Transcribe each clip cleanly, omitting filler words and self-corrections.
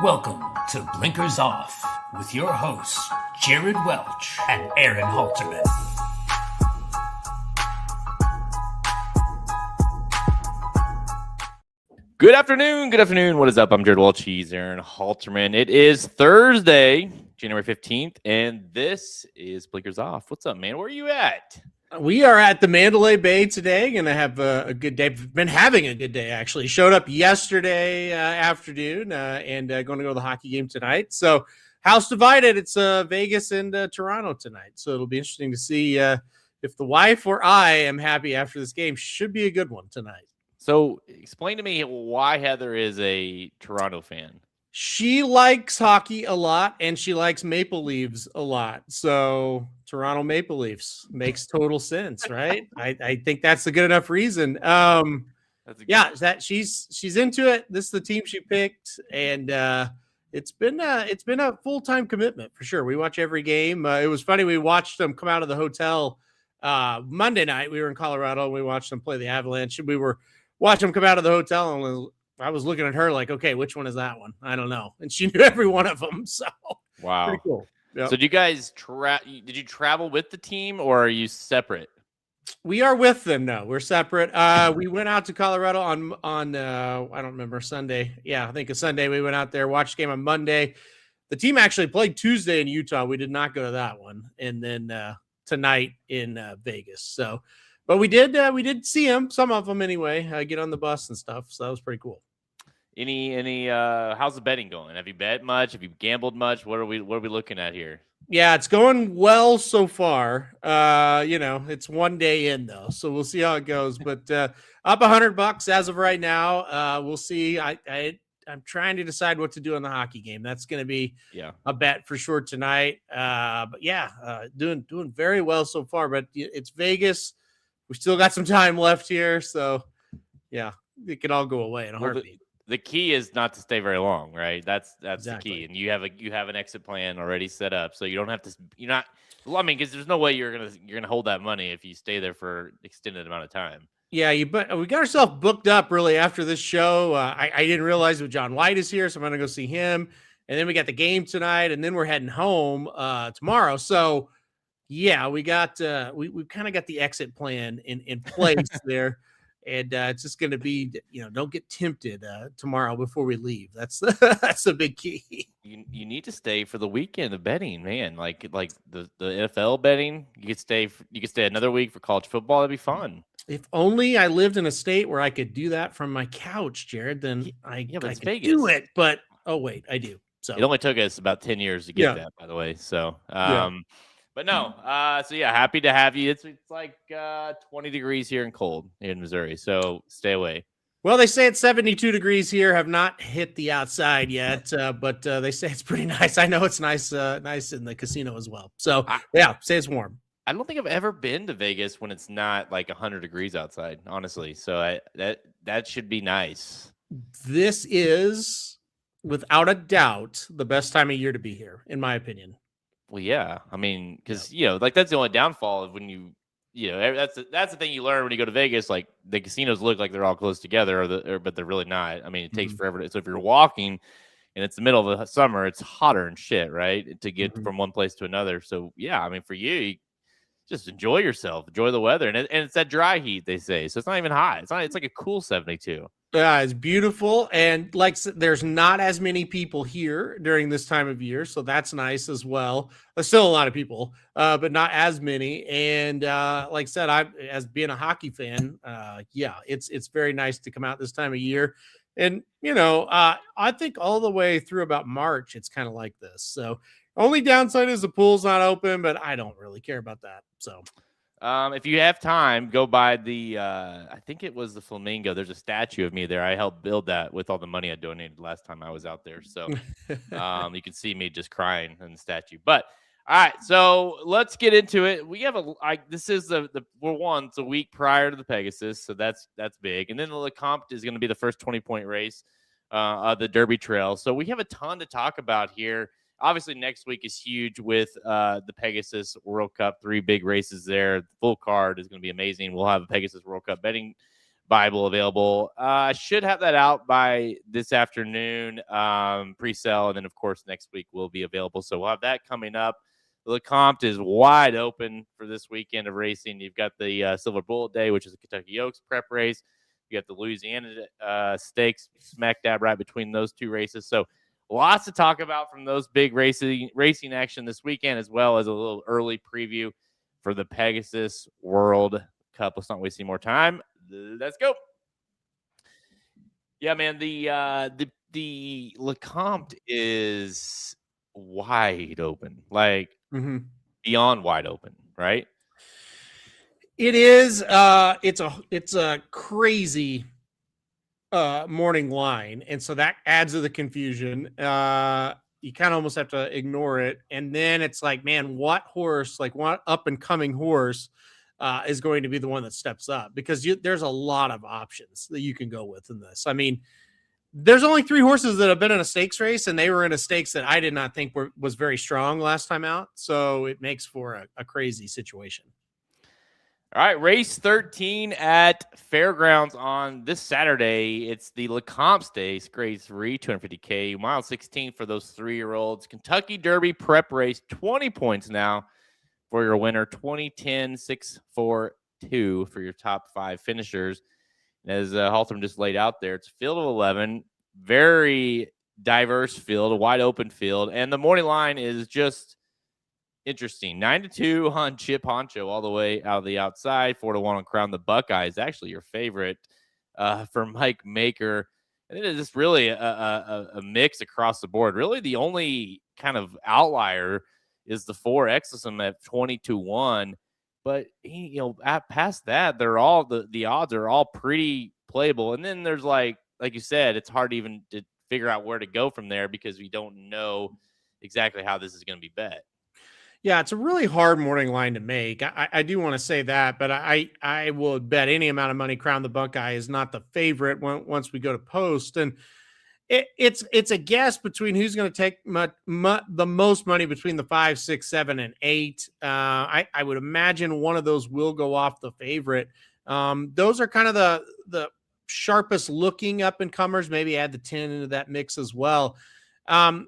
Welcome to Blinkers Off with your hosts, Jared Welch and Aaron Halterman. Good afternoon. What is up? I'm Jared Welch. He's Aaron Halterman. It is Thursday, January 15th, and this is Blinkers Off. What's up, man? Where are you at? We are at the Mandalay Bay today. Going to have a good day. Been having a good day, actually. Showed up yesterday afternoon and going to go to the hockey game tonight. So house divided. It's Vegas and Toronto tonight. So it'll be interesting to see if the wife or I am happy after this game. Should be a good one tonight. So explain to me why Heather is a Toronto fan. She likes hockey a lot, and she likes Maple Leafs a lot. So Toronto Maple Leafs makes total sense, right? I think that's a good enough reason. That she's into it. This is the team she picked, and it's been a full-time commitment for sure. We watch every game. It was funny. We watched them come out of the hotel Monday night. We were in Colorado, and we watched them play the Avalanche. We were watching them come out of the hotel, and I was looking at her like, okay, which one is that one? I don't know. And she knew every one of them. So wow, pretty cool. Yep. So do you guys did you travel with the team or are you separate? We are with them. No, we're separate. We went out to Colorado on I don't remember, Sunday. Yeah, I think a Sunday. We went out there, watched the game on Monday. The team actually played Tuesday in Utah. We did not go to that one. And then tonight in Vegas. So, but we did see them, some of them anyway, get on the bus and stuff. So that was pretty cool. Any how's the betting going? Have you bet much? Have you gambled much? What are we looking at here? Yeah, it's going well so far. It's one day in though, so we'll see how it goes. But up $100 as of right now. We'll see. I'm trying to decide what to do on the hockey game. That's going to be a bet for sure tonight. Doing very well so far. But it's Vegas. We still got some time left here, so yeah, it could all go away in a heartbeat. The key is not to stay very long, right? That's Exactly. the key. And you have an exit plan already set up, so you don't have to. You're not. Well, I mean, because there's no way you're gonna hold that money if you stay there for extended amount of time. Yeah, we got ourselves booked up really after this show. I didn't realize that John White is here, so I'm gonna go see him. And then we got the game tonight, and then we're heading home tomorrow. So yeah, we got we kind of got the exit plan in place there. And it's just going to be, don't get tempted tomorrow before we leave. That's that's a big key. You need to stay for the weekend of betting, man. Like the NFL betting, you could stay another week for college football. That'd be fun. If only I lived in a state where I could do that from my couch, Jared. Then I could Vegas. do it. But oh wait, I do. So it only took us about 10 years to get that, by the way. So But no, happy to have you. It's like 20 degrees here and cold in Missouri, so stay away. Well, they say it's 72 degrees here. Have not hit the outside yet, but they say it's pretty nice. I know it's nice in the casino as well. So say it's warm. I don't think I've ever been to Vegas when it's not like 100 degrees outside, honestly. So that should be nice. This is, without a doubt, the best time of year to be here, in my opinion. Well, yeah, I mean, because that's the only downfall of when that's the thing you learn when you go to Vegas. Like the casinos look like they're all close together, but they're really not. I mean, it takes forever. So if you're walking and it's the middle of the summer, it's hotter and shit, right? To get from one place to another. So yeah, I mean, for you just enjoy yourself, enjoy the weather, and it's that dry heat they say. So it's not even hot. It's like a cool 72. Yeah, it's beautiful, and there's not as many people here during this time of year, so that's nice as well. There's still a lot of people, but not as many. And like I said, as being a hockey fan, it's very nice to come out this time of year. And I think all the way through about March, it's kind of like this. So only downside is the pool's not open, but I don't really care about that. So. If you have time, go by the I think it was the Flamingo. There's a statue of me there. I helped build that with all the money I donated last time I was out there. So you can see me just crying in the statue. But all right, so let's get into it. We have this is it's a week prior to the Pegasus, so that's big. And then the Lecomte is going to be the first 20-point race of the Derby Trail. So we have a ton to talk about here. Obviously, next week is huge with the Pegasus World Cup. 3 big races there. The full card is going to be amazing. We'll have a Pegasus World Cup betting Bible available. I should have that out by this afternoon, pre-sale, and then of course next week will be available. So we'll have that coming up. Lecomte is wide open for this weekend of racing. You've got the Silver Bullet Day, which is a Kentucky Oaks prep race. You got the Louisiana Stakes smack dab right between those two races. So lots to talk about from those big racing action this weekend, as well as a little early preview for the Pegasus World Cup. Let's not waste any more time. Let's go. Yeah, man. The Lecomte is wide open, like beyond wide open, right? It is. It's a crazy morning line, and so that adds to the confusion. You kind of almost have to ignore it, and then it's like, man, what horse, like what up and coming horse is going to be the one that steps up? Because there's a lot of options that you can go with in this. I mean, there's only 3 horses that have been in a stakes race, and they were in a stakes that I did not think was very strong last time out. So it makes for a crazy situation. All right, race 13 at Fairgrounds on this Saturday. It's the Lecomte Stakes, grade 3, 250K, mile 16 for those 3-year-olds. Kentucky Derby prep race, 20 points now for your winner, 20-10, 6-4-2 for your top 5 finishers. And as Haltram just laid out there, it's a field of 11, very diverse field, a wide open field, and the morning line is just interesting. 9-2 on Chip Honcho all the way out of the outside. 4-1 on Crown the Buckeyes. Actually, your favorite for Mike Maker. And it is just really a mix across the board. Really, the only kind of outlier is the 4 Exosum at 20-1. But past that, they're all the odds are all pretty playable. And then there's like you said, it's hard even to figure out where to go from there because we don't know exactly how this is going to be bet. Yeah, it's a really hard morning line to make. I do want to say that, but I will bet any amount of money Crown the Buckeye is not the favorite once we go to post. And it's a guess between who's going to take the most money between the 5, 6, 7, and 8. I would imagine one of those will go off the favorite. Those are kind of the sharpest looking up and comers. Maybe add the 10 into that mix as well. I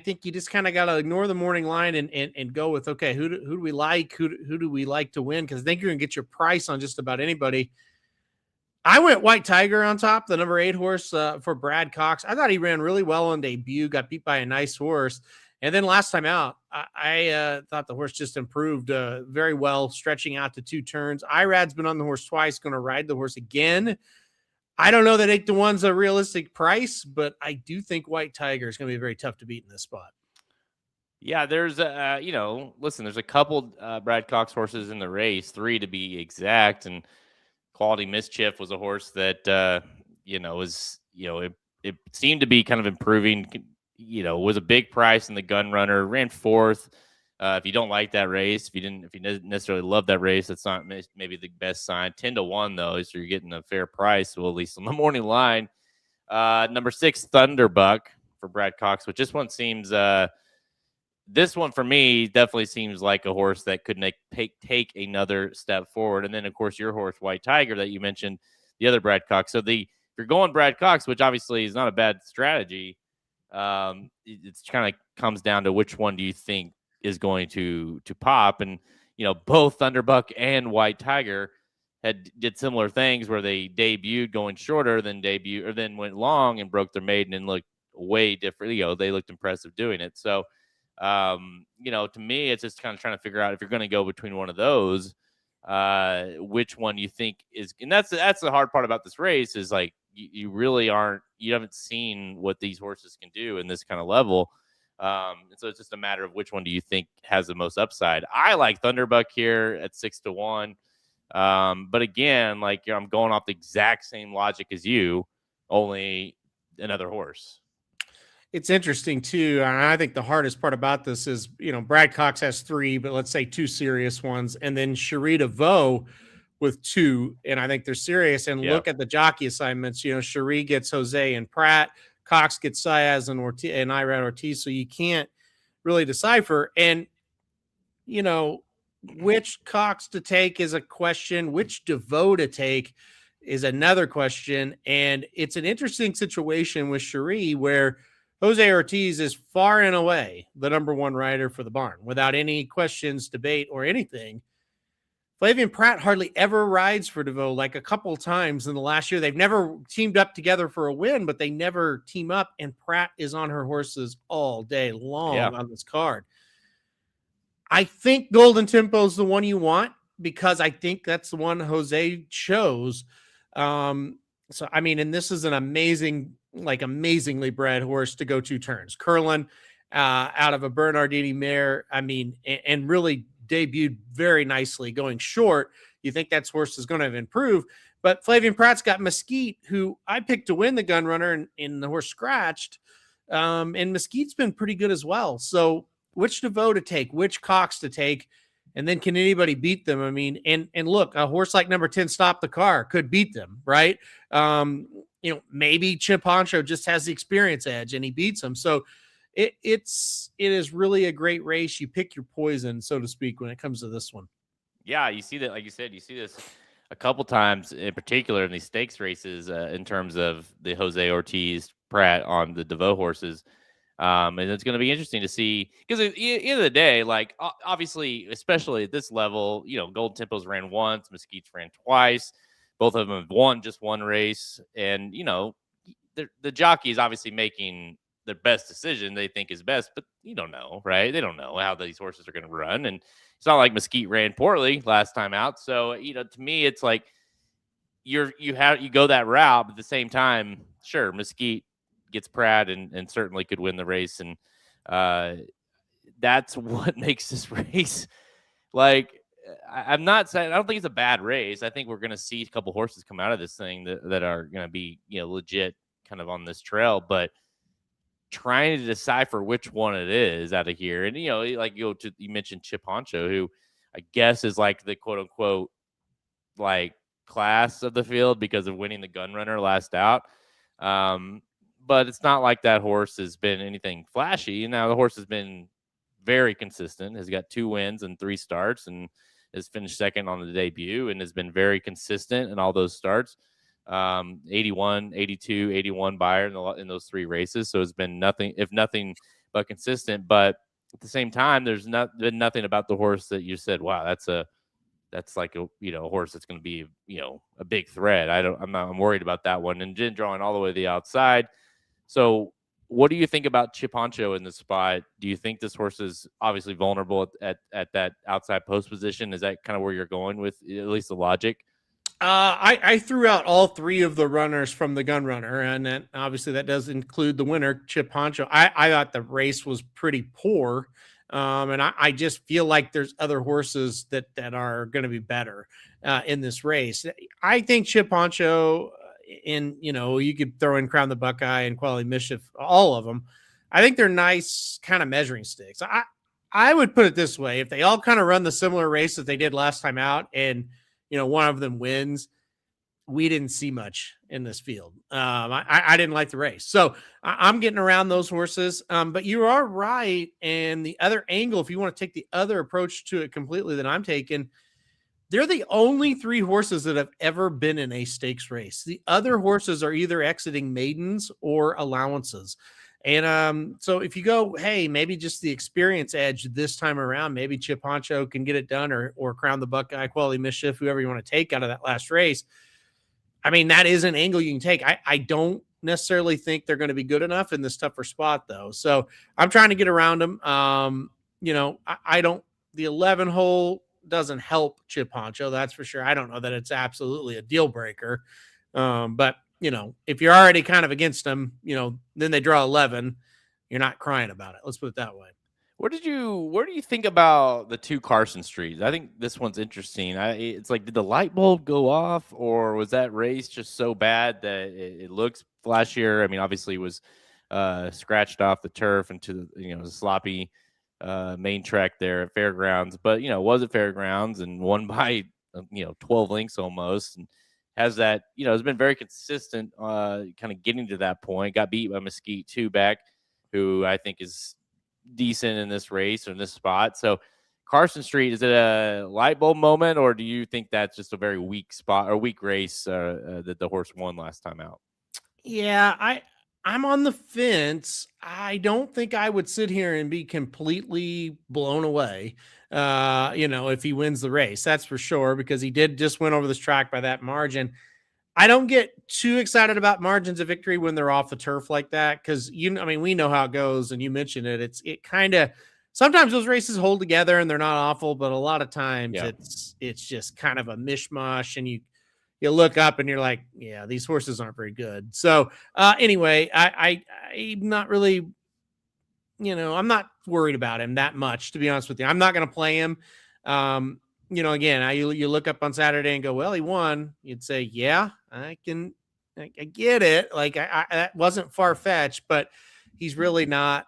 think you just kind of got to ignore the morning line and go with, okay, who do we like? Who do we like to win? Because I think you're going to get your price on just about anybody. I went White Tiger on top, the number 8 horse for Brad Cox. I thought he ran really well on debut, got beat by a nice horse. And then last time out, I thought the horse just improved very well, stretching out to 2 turns. Irad's been on the horse twice, going to ride the horse again. I don't know that 8-1's a realistic price, but I do think White Tiger is going to be very tough to beat in this spot. Yeah, there's listen, there's a couple Brad Cox horses in the race, 3 to be exact, and Quality Mischief was a horse that it seemed to be kind of improving. Was a big price in the Gun Runner, ran 4th. If you don't like that race, if you didn't necessarily love that race, that's not maybe the best sign. 10-1 though, so you're getting a fair price. Well, at least on the morning line. Number 6, Thunderbuck for Brad Cox, which this one seems. This one for me definitely seems like a horse that could take another step forward. And then of course your horse, White Tiger, that you mentioned, the other Brad Cox. So if you're going Brad Cox, which obviously is not a bad strategy, it's kind of comes down to which one do you think is going to pop. And both Thunderbuck and White Tiger did similar things where they debuted going shorter than then went long and broke their maiden and looked way different. They looked impressive doing it. So to me, it's just kind of trying to figure out if you're going to go between one of those, which one you think is, and that's the hard part about this race is like you really you haven't seen what these horses can do in this kind of level. And so it's just a matter of which one do you think has the most upside. I like Thunderbuck here at 6-1. But again, I'm going off the exact same logic as you, only another horse. It's interesting too. And I think the hardest part about this is, Brad Cox has 3, but let's say 2 serious ones. And then Sherita Vo with 2. And I think they're serious. And look at the jockey assignments. Cherie gets Jose and Pratt. Cox gets Saez and Irad Ortiz. So you can't really decipher. And, which Cox to take is a question. Which DeVoe to take is another question. And it's an interesting situation with Cherie where Jose Ortiz is far and away the number one rider for the barn without any questions, debate, or anything. Flavien Prat hardly ever rides for DeVoe, like a couple times in the last year. They've never teamed up together for a win, but they never team up, and Prat is on her horses all day long on this card. I think Golden Tempo is the one you want because I think that's the one Jose chose. So, I mean, and this is an amazingly bred horse to go 2 turns. Curlin out of a Bernardini mare, I mean, and really debuted very nicely going short. You think that horse is going to have improved. But Flavien Prat's got Mesquite, who I picked to win the gun runner, and the horse scratched. And Mesquite's been pretty good as well. So which DeVoe to take, which Cox to take, and then can anybody beat them? I mean, and look, a horse like number 10, Stop the Car, could beat them, right? Maybe Chip Honcho just has the experience edge and he beats them. So it is really a great race. You pick your poison, so to speak, when it comes to this one. Yeah, you see that, like you said, you see this a couple times in particular in these stakes races in terms of the Jose Ortiz Prat on the DeVoe horses. And it's going to be interesting to see because at the end of the day, like obviously, especially at this level, Golden Tempos ran once, Mesquite's ran twice. Both of them have won just one race. And, the jockey is obviously making the best decision they think is best, but you don't know, right? They don't know how these horses are going to run. And it's not like Mesquite ran poorly last time out. So, to me, it's like you go that route, but at the same time, sure, Mesquite gets Prat and certainly could win the race. And that's what makes this race like, I'm not saying, I don't think it's a bad race. I think we're going to see a couple horses come out of this thing that are going to be, legit kind of on this trail, but trying to decipher which one it is out of here. And, you mentioned Chip Honcho, who I guess is like the quote unquote, like class of the field because of winning the gun runner last out. But it's not like that horse has been anything flashy. Now the horse has been very consistent, has got 2 wins and 3 starts and has finished second on the debut and has been very consistent in all those starts. 81, 82, 81 Beyer in those 3 races. So it's been nothing but consistent. But at the same time, there's been nothing about the horse that you said, wow, that's like a horse that's going to be a big threat. I'm worried about that one. And Jin drawing all the way to the outside. So what do you think about Chip Honcho in this spot? Do you think this horse is obviously vulnerable at that outside post position? Is that kind of where you're going with at least the logic? I threw out all 3 of the runners from the gun runner, and then obviously that does include the winner, Chip Honcho. I thought the race was pretty poor. And I just feel like there's other horses that are going to be better in this race. I think Chip Honcho, you could throw in Crown the Buckeye and Quality Mischief, all of them. I think they're nice kind of measuring sticks. I would put it this way. If they all kind of run the similar race that they did last time out and, one of them wins, we didn't see much in this field. I didn't like the race. So I'm getting around those horses. But you are right. And the other angle, if you want to take the other approach to it completely that I'm taking, they're the only 3 horses that have ever been in a stakes race. The other horses are either exiting maidens or allowances. And so if you go, hey, maybe just the experience edge this time around, maybe Chip Honcho can get it done or Crown the Buckeye, Quality Mischief, whoever you want to take out of that last race. I mean, that is an angle you can take. I don't necessarily think they're going to be good enough in this tougher spot, though. So I'm trying to get around them. I don't, the 11 hole doesn't help Chip Honcho, that's for sure. I don't know that it's absolutely a deal breaker. But, if you're already kind of against them, then they draw 11, you're not crying about it. Let's put it that way. Where do you think about the 2 Carson Streets? I think this one's interesting. It's like, did the light bulb go off, or was that race just so bad that it looks flashier? I mean, obviously it was scratched off the turf into the sloppy main track there at Fairgrounds, but it was at Fairgrounds and won by 12 lengths almost, and has that has been very consistent, kind of getting to that point. Got beat by Mesquite 2 back, who I think is decent in this race or in this spot. So Carson Street, is it a light bulb moment, or do you think that's just a very weak spot or weak race that the horse won last time out? Yeah, I'm on the fence. I don't think I would sit here and be completely blown away. If he wins the race, that's for sure, because he did just win over this track by that margin. I don't get too excited about margins of victory when they're off the turf like that, because we know how it goes, and you mentioned it. It kind of sometimes those races hold together and they're not awful, but a lot of times it's just kind of a mishmash, and you look up and you're like, yeah, these horses aren't very good. So anyway, I'm not really, I'm not worried about him that much, to be honest with you. I'm not going to play him. Again, you look up on Saturday and go, well, he won. You'd say, yeah, I get it. Like that wasn't far fetched, but he's really not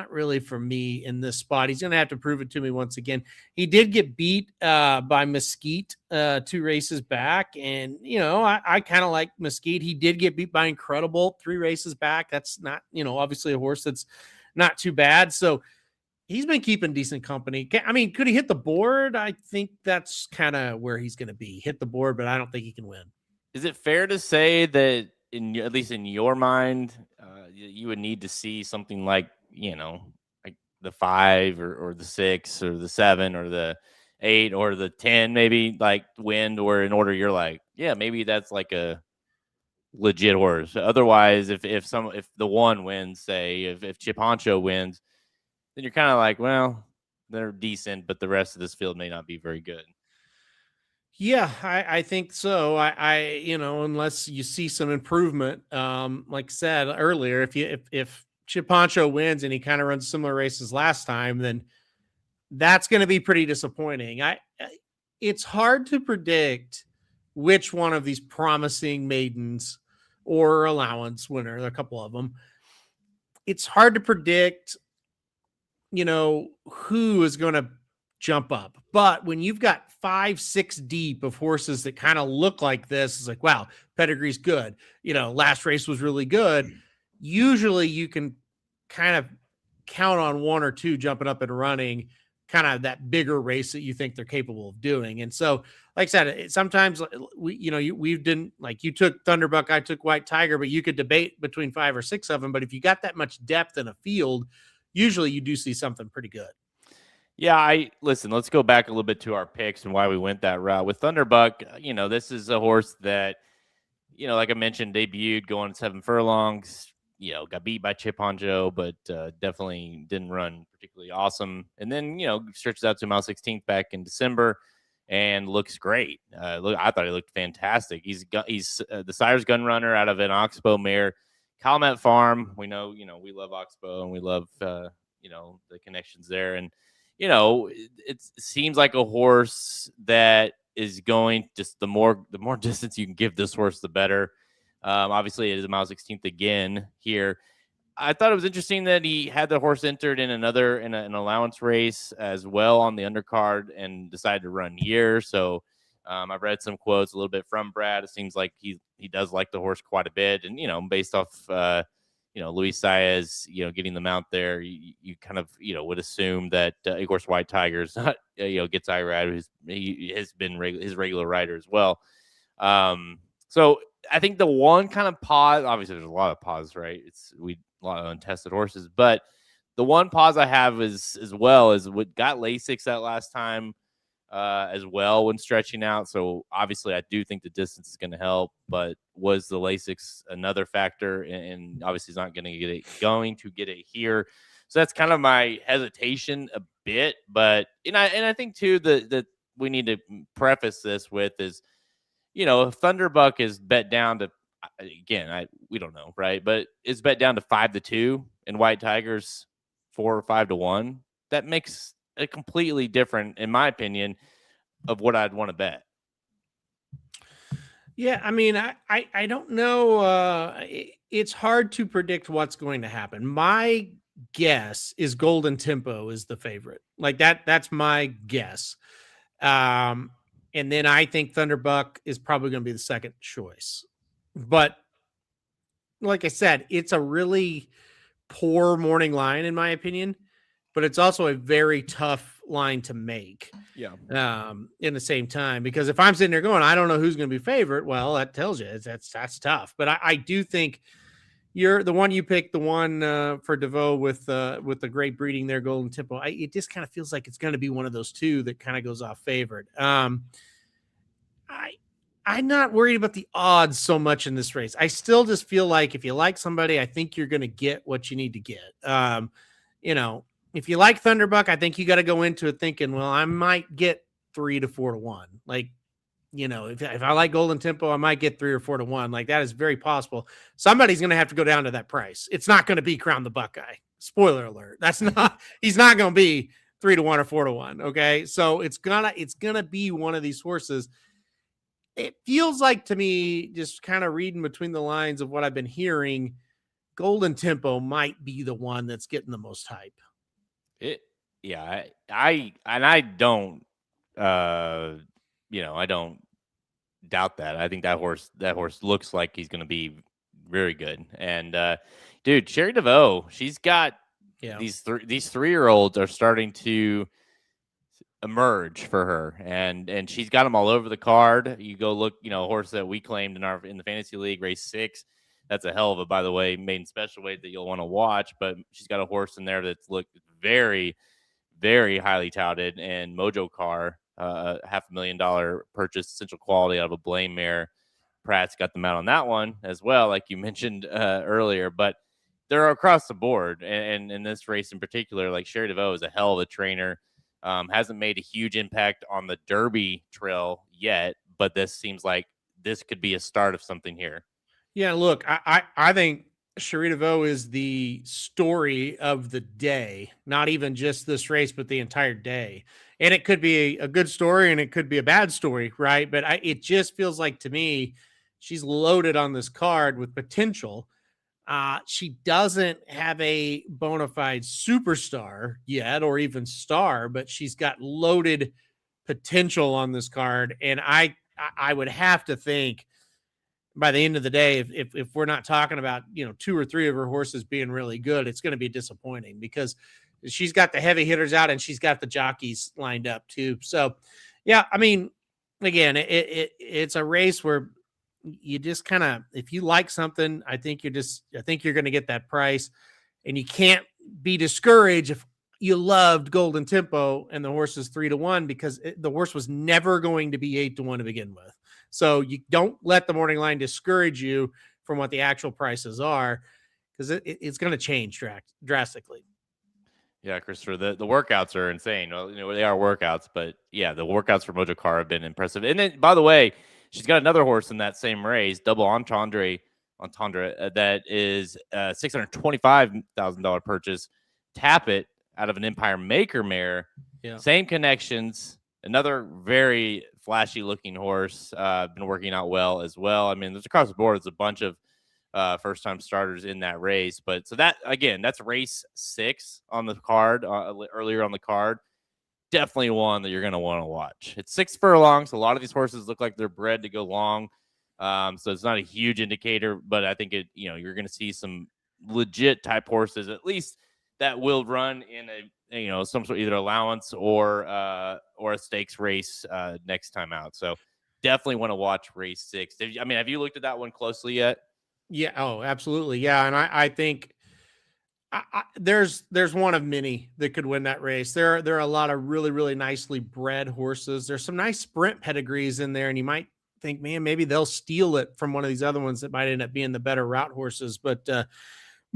really for me in this spot. He's going to have to prove it to me once again. He did get beat by Mesquite 2 races back. And, I kind of like Mesquite. He did get beat by Incredible 3 races back. That's not, obviously a horse that's not too bad. So he's been keeping decent company. Could he hit the board? I think that's kind of where he's going to be. Hit the board, but I don't think he can win. Is it fair to say that, at least in your mind, you would need to see something like, like the 5 or the 6 or the 7 or the 8 or the 10, maybe like win, or in order you're like, yeah, maybe that's like a legit horse. Otherwise, if the 1 wins, say if Chip Honcho wins, then you're kind of like, well, they're decent, but the rest of this field may not be very good. Yeah, I think so. Unless you see some improvement, like I said earlier, if Chip Honcho wins and he kind of runs similar races last time, then that's going to be pretty disappointing. It's hard to predict which one of these promising maidens or allowance winner, a couple of them. It's hard to predict, who is going to jump up. But when you've got 5-6 deep of horses that kind of look like this, it's like, wow, pedigree's good. Last race was really good. Usually you can kind of count on 1 or 2 jumping up and running, kind of that bigger race that you think they're capable of doing. And so, like I said, sometimes we didn't, like, you took Thunderbuck, I took White Tiger, but you could debate between 5 or 6 of them. But if you got that much depth in a field, usually you do see something pretty good. Yeah, let's go back a little bit to our picks and why we went that route. With Thunderbuck, this is a horse that, like I mentioned, debuted going 7 furlongs, got beat by Chip Honcho, but definitely didn't run particularly awesome. And then, stretches out to mile 16th back in December and looks great. I thought he looked fantastic. He's the Sire's Gun Runner out of an Oxbow mare, Calumet Farm. We know, we love Oxbow and we love, the connections there. And, it seems like a horse that is going just the more distance you can give this horse, the better. Obviously, it is a mile 16th again here. I thought it was interesting that he had the horse entered in an allowance race as well on the undercard and decided to run here. So I've read some quotes a little bit from Brad. It seems like he does like the horse quite a bit. And, based off, Luis Saez, getting them out there, you kind of, would assume that, of course, White Tiger's not, gets Irad, he has been his regular rider as well. So I think the one kind of pause, obviously there's a lot of pause, right? A lot of untested horses, but the one pause I have is what got Lasix that last time as well when stretching out. So obviously I do think the distance is going to help, but was the Lasix another factor? And obviously he's not going to get it here. So that's kind of my hesitation a bit, but I think too that we need to preface this with is, if Thunderbuck is bet down to, again, we don't know, right? But it's bet down to 5-2 and White Tiger's 4 or 5-1. That makes a completely different, in my opinion, of what I'd want to bet. Yeah, I don't know. It's hard to predict what's going to happen. My guess is Golden Tempo is the favorite. Like that's my guess. And then I think Thunderbuck is probably going to be the second choice. But like I said, it's a really poor morning line, in my opinion. But it's also a very tough line to make. Yeah. In the same time, because if I'm sitting there going, I don't know who's going to be favorite, well, that tells you that's tough. But I do think you're the one you picked, the one for DeVoe with the great breeding there, Golden Tempo. It just kind of feels like it's going to be one of those two that kind of goes off favored. I'm not worried about the odds so much in this race. I still just feel like if you like somebody, I think you're going to get what you need to get. If you like Thunderbuck, I think you got to go into it thinking, well, I might get 3 to 4 to 1. Like, if I like Golden Tempo, I might get 3 or 4 to 1. Like, that is very possible. Somebody's going to have to go down to that price. It's not going to be Crown the Buckeye. Spoiler alert. He's not going to be 3 to 1 or 4 to 1. Okay. So it's gonna be one of these horses. It feels like to me, just kind of reading between the lines of what I've been hearing, Golden Tempo might be the one that's getting the most hype. I don't, I don't doubt that. I think that horse looks like he's going to be very good. And dude, Sherry DeVoe, she's got these 3-year-olds are starting to emerge for her, and she's got them all over the card. You go look, a horse that we claimed in the fantasy league, race 6. That's a hell of a, by the way, maiden special weight that you'll want to watch. But she's got a horse in there that's looked very, very highly touted. And Mojo Car, $500,000 purchase, essential quality out of a Blame mare. Pratt's got them out on that one as well, like you mentioned earlier. But they're across the board, and in this race in particular, like Sherry DeVoe is a hell of a trainer. Hasn't made a huge impact on the Derby trail yet, but this seems like this could be a start of something here. Yeah, look, I think Sherry DeVoe is the story of the day, not even just this race, but the entire day. And it could be a good story and it could be a bad story, right? But it just feels like to me, she's loaded on this card with potential. She doesn't have a bona fide superstar yet or even star, but she's got loaded potential on this card. And I would have to think by the end of the day, if we're not talking about, 2 or 3 of her horses being really good, it's going to be disappointing because she's got the heavy hitters out and she's got the jockeys lined up too. So, yeah, I mean, again, it's a race where you just kind of, if you like something, I think you're going to get that price, and you can't be discouraged if you loved Golden Tempo and the horse is 3 to 1 because the horse was never going to be 8 to 1 to begin with. So you don't let the morning line discourage you from what the actual prices are, because it's going to change drastically. Yeah, Christopher, the workouts are insane. Well, they are workouts, but yeah, the workouts for Mojo Car have been impressive. And then, by the way, she's got another horse in that same race, Double Entendre, that is $625,000 purchase. Tap It out of an Empire Maker mare. Yeah. Same connections. Another very flashy looking horse. Been working out well as well. I mean, there's across the board. There's a bunch of first time starters in that race. But so that, again, that's race 6 on the card, earlier on the card. Definitely one that you're going to want to watch. It's 6 furlongs. So a lot of these horses look like they're bred to go long. So it's not a huge indicator, but I think you're going to see some legit type horses, at least that will run in some sort of either allowance or a stakes race next time out. So definitely want to watch race 6. Have you looked at that one closely yet? Yeah. Oh, absolutely. Yeah. And I think there's one of many that could win that race. There are a lot of really, really nicely bred horses. There's some nice sprint pedigrees in there, and you might think, man, maybe they'll steal it from one of these other ones that might end up being the better route horses. But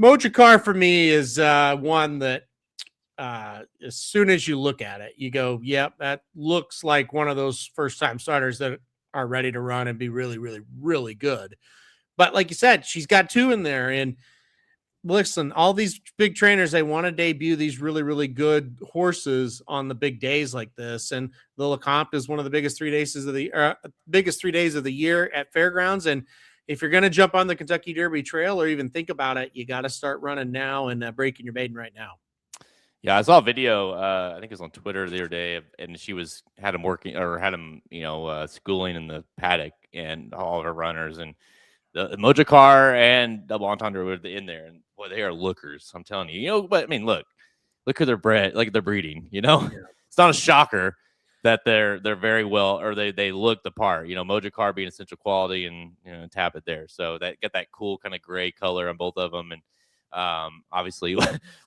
Mojo Car for me is one that as soon as you look at it, you go, yep, that looks like one of those first time starters that are ready to run and be really, really, really good. But like you said, she's got 2 in there. And listen, all these big trainers, they want to debut these really, really good horses on the big days like this. And the Lecomte is one of the biggest 3 days of the year at fairgrounds. And if you're going to jump on the Kentucky Derby trail or even think about it, you got to start running now and breaking your maiden right now. Yeah, I saw a video. I think it was on Twitter the other day, and she had him schooling in the paddock and all of her runners, and the Mojo Car and Double Entendre were in there, and boy, they are lookers. I'm telling you, but I mean, look at their bred, like they're breeding. Yeah. it's not a shocker that they're very well, or they look the part. Mojo Car being essential quality, and tap it there. So that get that cool kind of gray color on both of them, and obviously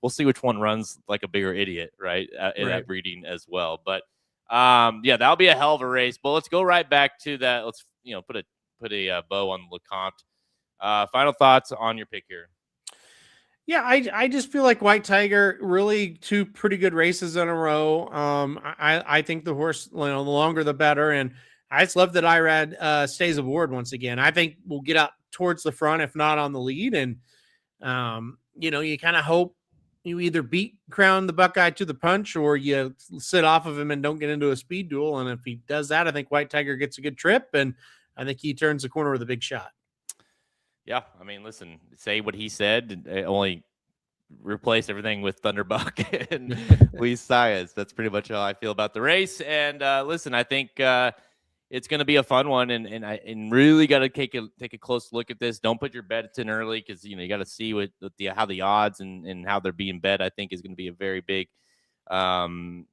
we'll see which one runs like a bigger idiot, right? In that breeding as well. But yeah, that'll be a hell of a race. But let's go right back to that. Let's put a bow on Lecomte. Final thoughts on your pick here. Yeah, I just feel like White Tiger, really 2 pretty good races in a row. I think the horse, the longer the better, and I just love that Irad stays aboard once again. I think we'll get up towards the front, if not on the lead, and you kind of hope you either beat Crown the Buckeye to the punch, or you sit off of him and don't get into a speed duel. And if he does that, I think White Tiger gets a good trip, and I think he turns the corner with a big shot. Yeah, I mean, listen, say what he said, only replace everything with Thunderbuck and Luis Saez. That's pretty much how I feel about the race. And listen, I think it's going to be a fun one, and really got to take a close look at this. Don't put your bets in early, because you got to see how the odds and how they're being bet. I think is going to be a very big, a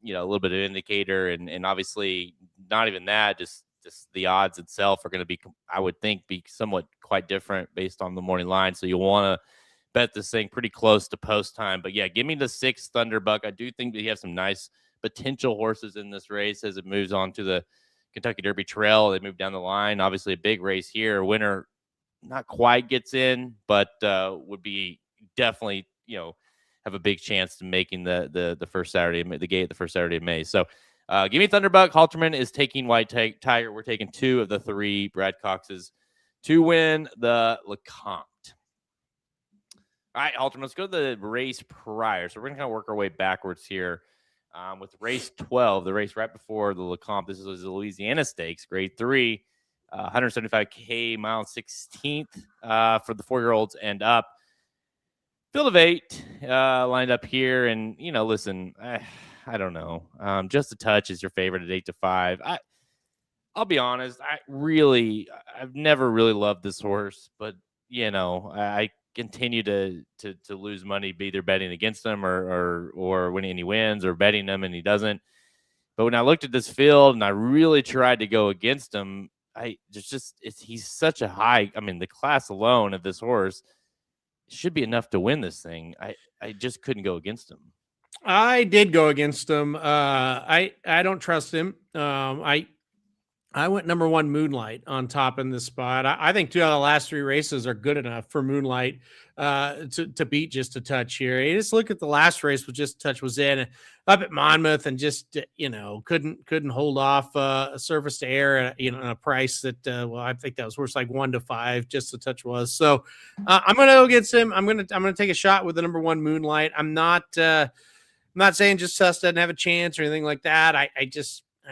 little bit of indicator, and obviously not even that, just the odds itself are going to be, I would think, be somewhat quite different based on the morning line. So you want to bet this thing pretty close to post time. But yeah, give me the 6 Thunderbuck. I do think that you have some nice potential horses in this race as it moves on to the Kentucky Derby Trail. They move down the line. Obviously a big race here. Winner not quite gets in, but would be definitely, have a big chance to making the first Saturday, the gate the first Saturday of May. So give me Thunderbuck. Halterman is taking White Tiger. We're taking 2 of the 3 Brad Coxes to win the Lecomte. All right, Halterman, let's go to the race prior. So we're going to kind of work our way backwards here with race 12, the race right before the Lecomte. This is the Louisiana Stakes, grade 3, 175K, mile 16th for the 4-year-olds and up. Field of 8 lined up here. And, listen, I don't know. Just a Touch is your favorite at 8-5. I'll be honest. I've never really loved this horse, but I continue to lose money, be either betting against him or when he wins, or betting him and he doesn't. But when I looked at this field and I really tried to go against him, he's such a high. I mean, the class alone of this horse should be enough to win this thing. I just couldn't go against him. I did go against him. I don't trust him. I went number 1 Moonlight on top in this spot. I think 2 out of the last 3 races are good enough for Moonlight to beat Just a Touch here. You just look at the last race with Just a Touch was in up at Monmouth, and just couldn't hold off a surface to air at a price that I think that was worth like 1-5. Just a Touch was. So I'm gonna go against him. I'm gonna take a shot with the number 1 Moonlight. I'm not saying Just a Touch doesn't have a chance or anything like that. I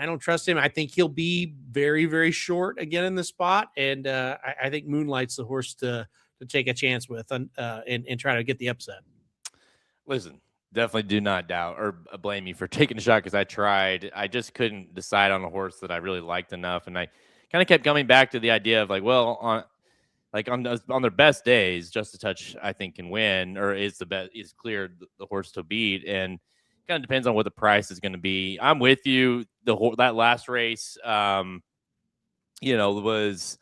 don't trust him. I think he'll be very, very short again in the spot. And I think Moonlight's the horse to take a chance with and try to get the upset. Listen, definitely do not doubt or blame you for taking a shot, because I tried. I just couldn't decide on a horse that I really liked enough. And I kind of kept coming back to the idea of on their best days, Just a Touch, I think, can win, or is clear the horse to beat. And kind of depends on what the price is going to be. I'm with you. That last race, was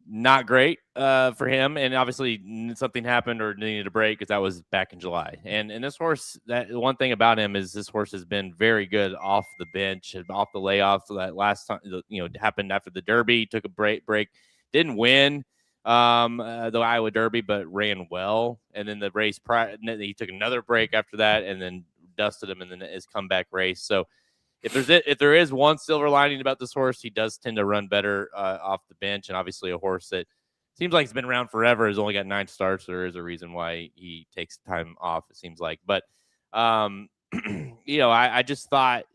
not great for him, and obviously something happened or needed a break, because that was back in July. And this horse, that one thing about him is this horse has been very good off the bench, off the layoff. So that last time, happened after the Derby, took a break, didn't win the Iowa Derby, but ran well. And then the race prior, he took another break after that, and then dusted him in his comeback race. So if there is one silver lining about this horse, he does tend to run better off the bench. And obviously a horse that seems like he's been around forever, has only got 9 starts. There is a reason why he takes time off, it seems like. But I just thought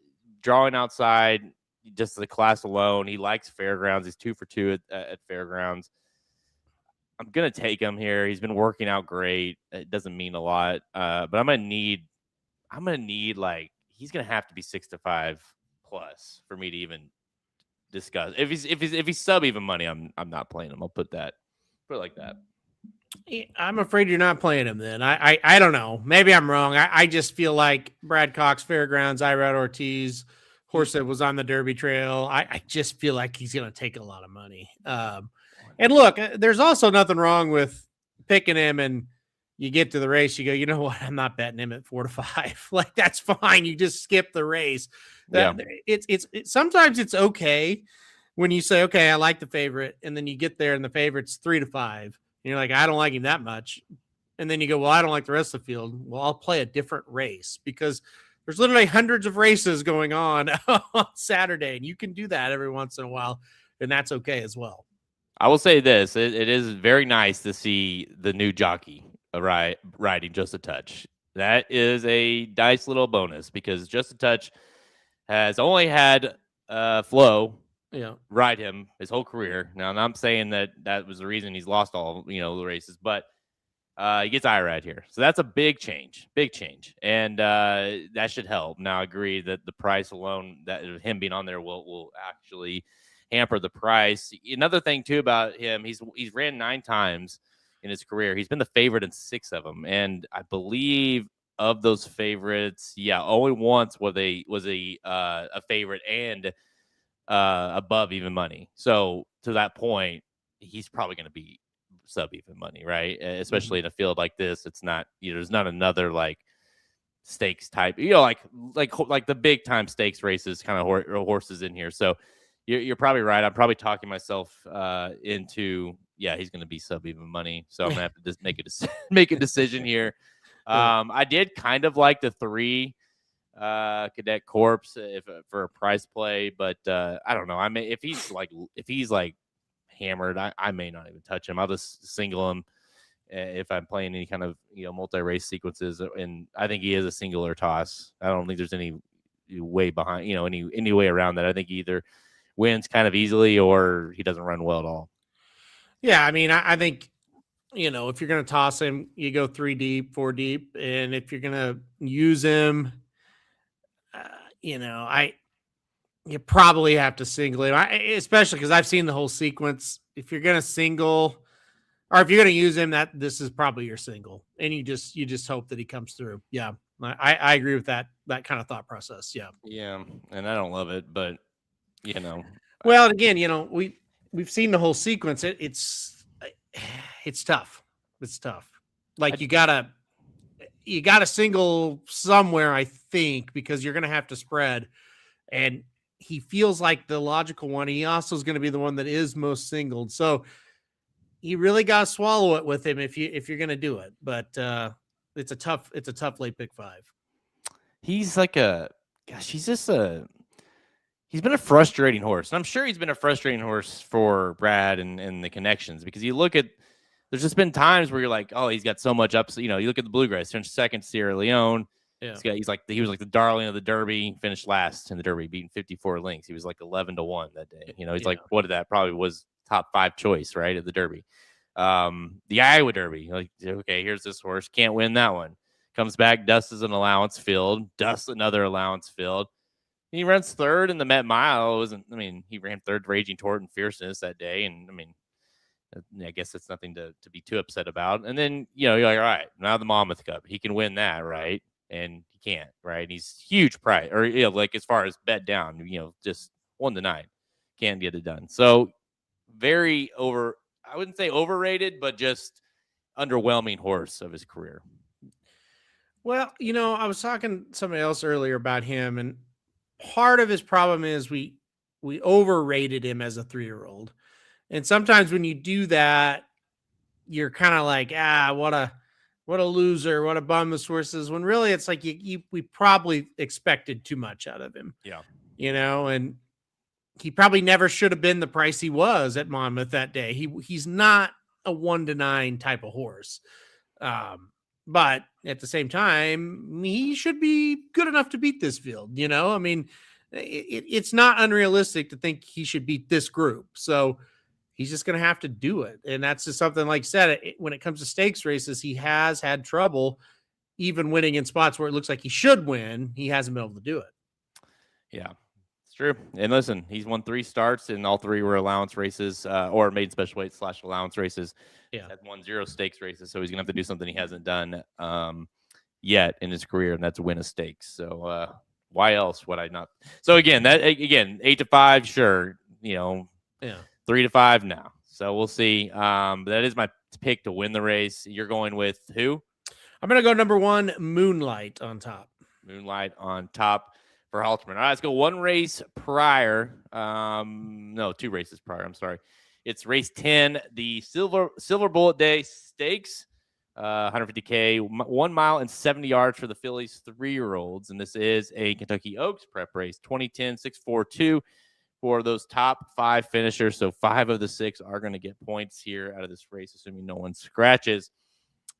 drawing outside, just the class alone, he likes fairgrounds. He's 2 for 2 at fairgrounds. I'm gonna take him here. He's been working out great. It doesn't mean a lot, but I'm gonna need he's gonna have to be 6-5 plus for me to even discuss. If he's sub even money, I'm not playing him. I'll put it like that. I'm afraid you're not playing him then. I don't know. Maybe I'm wrong. I just feel like Brad Cox, Fairgrounds, Irad Ortiz, horse that was on the Derby Trail. I just feel like he's going to take a lot of money. And look, there's also nothing wrong with picking him and you get to the race, you go, you know what? I'm not betting him at 4 to 5. Like, that's fine. You just skip the race. It's sometimes it's okay when you say, okay, I like the favorite. And then you get there and the favorite's 3 to 5. And you're like, I don't like him that much. And then you go, well, I don't like the rest of the field. Well, I'll play a different race because there's literally hundreds of races going on Saturday. And you can do that every once in a while. And that's okay as well. I will say this. It is very nice to see the new jockey riding Just a Touch. That is a nice little bonus because Just a Touch has only had Flo ride him his whole career. Now, I'm saying that was the reason he's lost all the races, but he gets Irad here, so that's a big change, and that should help. Now, I agree that the price alone, that him being on there, will actually hamper the price. Another thing too about him, he's ran 9 times in his career. He's been the favorite in 6 of them, and I believe of those favorites, only once was a favorite and above even money. So to that point, he's probably going to be sub even money, right? Especially in a field like this, it's not there's not another like stakes type, like the big time stakes races kind of horses in here. So you're probably right. I'm probably talking myself into he's going to be sub even money. So I'm gonna have to just make a decision here. I did kind of like the 3 Cadet Corps for a prize play, but I don't know. I mean, if he's like hammered, I may not even touch him. I'll just single him if I'm playing any kind of multi-race sequences, and I think he is a single or toss. I don't think there's any way behind any way around that. I think he either wins kind of easily or he doesn't run well at all. Yeah, I mean, I think if you're going to toss him, you go 3 deep, 4 deep, and if you're going to use him, you probably have to single him, especially because I've seen the whole sequence. If you're going to single, or if you're going to use him, this is probably your single, and you just hope that he comes through. Yeah, I agree with that kind of thought process. Yeah, and I don't love it, but well, again, we've seen the whole sequence. It's tough. It's tough. Like you gotta single somewhere, I think, because you're gonna have to spread. And he feels like the logical one. He also is going to be the one that is most singled. So you really got to swallow it with him if you're going to do it. But it's a tough late pick 5. He's like he's been a frustrating horse. And I'm sure he's been a frustrating horse for Brad and the connections, because you look at, there's just been times where you're like, oh, he's got so much up. So, you look at the Bluegrass, finished second Sierra Leone. Yeah. He was like the darling of the Derby, finished last in the Derby, beating 54 lengths. He was like 11-1 that day. He's like, what did that probably was top 5 choice, right, at the Derby. The Iowa Derby, like, okay, here's this horse, can't win that one. Comes back, dusts an allowance field, dusts another allowance field. He runs 3rd in the Met Mile. He ran 3rd Raging Tort and Fierceness that day, and I guess it's nothing to be too upset about. And then you're like, all right, now the Monmouth Cup, he can win that, right? And he can't, right? And he's huge price, or like as far as bet down, just 1 to 9, can't get it done. So very I wouldn't say overrated, but just underwhelming horse of his career. Well, I was talking to somebody else earlier about him, and part of his problem is we overrated him as a 3-year-old. And sometimes when you do that, you're kind of like, what a loser, what a bum this horse is, when really it's like we probably expected too much out of him. Yeah. And he probably never should have been the price he was at Monmouth that day. He's not a 1 to 9 type of horse. But at the same time, he should be good enough to beat this field. It's not unrealistic to think he should beat this group. So he's just going to have to do it. And that's just something, like I said, when it comes to stakes races, he has had trouble even winning in spots where it looks like he should win. He hasn't been able to do it. Yeah, it's True. And listen, he's won 3 starts, and all 3 were allowance races or made special weight / allowance races. Yeah. He's had 1 0 stakes races, so he's gonna have to do something he hasn't done yet in his career, and that's win a stakes. So why else would I not? So again, 8 to 5, sure. Yeah. 3 to 5 now. So we'll see. But that is my pick to win the race. You're going with who? I'm gonna go number 1, Moonlight on top. Moonlight on top for Halterman. All right, let's go 1 race prior. No, 2 races prior. I'm sorry. It's race 10, the Silverbulletday Stakes. 150K, 1 mile and 70 yards for the fillies 3-year-olds. And this is a Kentucky Oaks prep race, 2010 642 for those top 5 finishers. So 5 of the 6 are going to get points here out of this race, assuming no one scratches.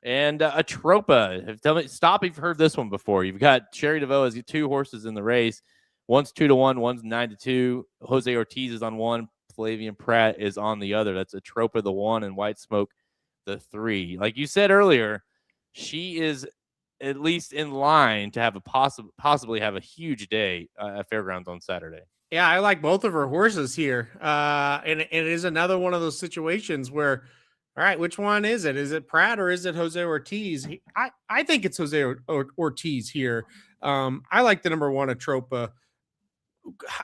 And Atropa, tell me, stop if you've heard this one before. You've got Sherry DeVoe has 2 horses in the race. One's 2 to 1, one's 9 to 2. Jose Ortiz is on one. Flavian Pratt is on the other. That's Atropa the 1 and White Smoke the 3. Like you said earlier, she is at least in line to have a possibly have a huge day at Fairgrounds on Saturday. Yeah, I like both of her horses here. And it is another one of those situations where, all right, which one is it? Is it Pratt or is it Jose Ortiz? I think it's Jose Ortiz here. I like the number 1 Atropa.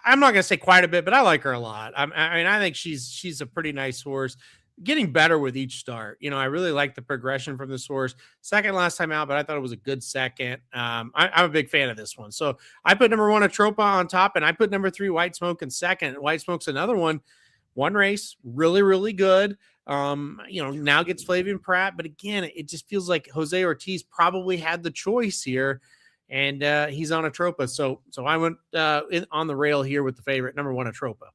I'm not going to say quite a bit, but I like her a lot. I mean, I think she's a pretty nice horse, getting better with each start. I really like the progression from this horse. Second last time out, but I thought it was a good second. I'm a big fan of this one. So I put number 1 Atropa on top, and I put number 3 White Smoke in second. White Smoke's another one race, really, really good. Now gets Flavian Pratt, but again, it just feels like Jose Ortiz probably had the choice here, and he's on Atropa. So I went on the rail here with the favorite, number 1 Atropa.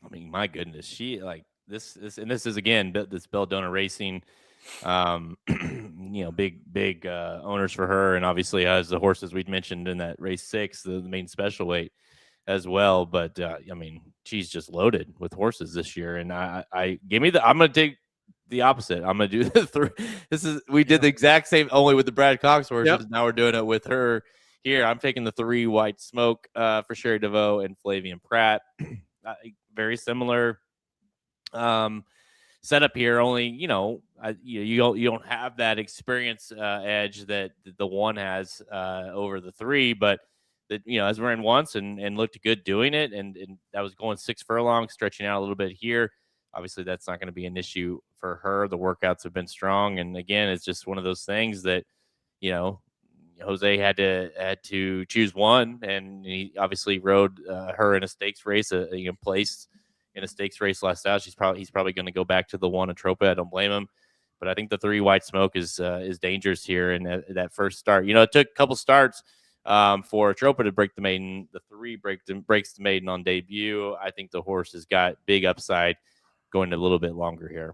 I mean, my goodness, she like this is again this Belladonna Racing, big owners for her, and obviously has the horses we'd mentioned in that race 6, the main special weight as well. But I mean, she's just loaded with horses this year, and I'm gonna take the opposite. I'm gonna do the 3. We did the exact same, only with the Brad Cox horses. Yep. Now we're doing it with her here. I'm taking the 3 White Smoke for Sherry DeVoe and Flavian Pratt. Very similar setup here. Only you don't have that experience edge that the 1 has over the 3, but that has ran once and looked good doing it, and that was going 6 furlongs, stretching out a little bit here. Obviously, that's not going to be an issue for her. The workouts have been strong, and again, it's just one of those things that Jose had to choose one, and he obviously rode her in a stakes race, placed in a stakes race last out. He's probably going to go back to the 1 Atropa. I don't blame him, but I think the 3 White Smoke is dangerous here in that first start. It took a couple starts for Atropa to break the maiden. The 3 breaks the maiden on debut. I think the horse has got big upside going a little bit longer here.